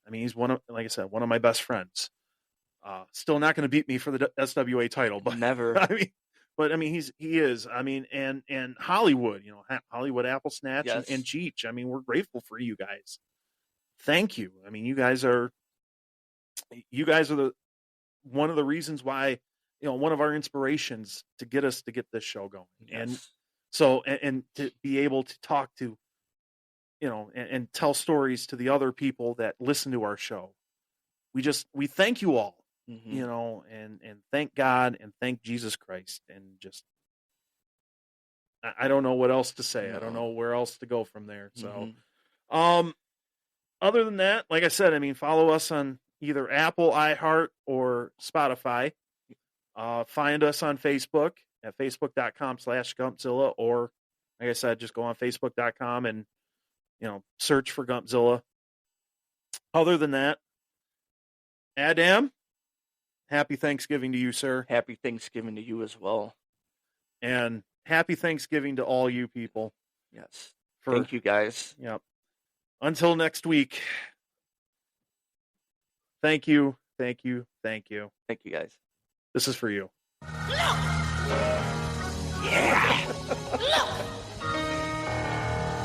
I mean, he's like I said, one of my best friends. Still not going to beat me for the SWA title, but Never. I mean, he is. I mean, and Hollywood, Hollywood Apple Snatch Yes. and Cheech. I mean, we're grateful for you guys. Thank you. I mean, you guys are one of the reasons why, one of our inspirations to get this show going. And Yes. so, and to be able to talk to, and tell stories to the other people that listen to our show. We thank you all, Mhm. and thank God and thank Jesus Christ. And just, I don't know what else to say. I don't No. know where else to go from there. So, Mhm. other than that, like I said, I mean, follow us on either Apple, iHeart, or Spotify. Find us on Facebook at facebook.com/Gumpzilla, or like I said, just go on facebook.com and, search for Gumpzilla. Other than that, Adam, happy Thanksgiving to you, sir. Happy Thanksgiving to you as well. And happy Thanksgiving to all you people. Yes. For, Thank you, guys. Yep. Until next week. Thank you. Thank you. Thank you. Thank you, guys. This is for you.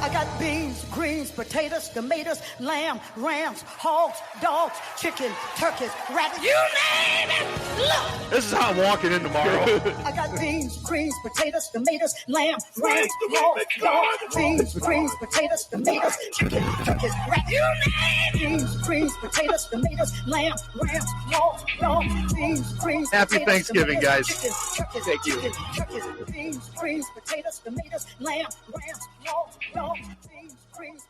I got beans, greens, potatoes, tomatoes, lamb, rams, hogs, dogs, chicken, turkeys, rabbits, you name it. Look, This is how I'm walking in tomorrow. I got beans, greens, potatoes, tomatoes, lamb, rams, hogs, dogs, beans, greens, potatoes, tomatoes, chicken, turkeys, rabbits, you name it. Beans, greens, potatoes, tomatoes, lamb, rams, hogs, dogs, beans, greens, Happy potatoes, Thanksgiving, tomatoes, guys. chicken, turkeys, Thank you. chicken, turkeys, beans, greens, potatoes, tomatoes, lamb, rams, hogs, dogs, beans, greens.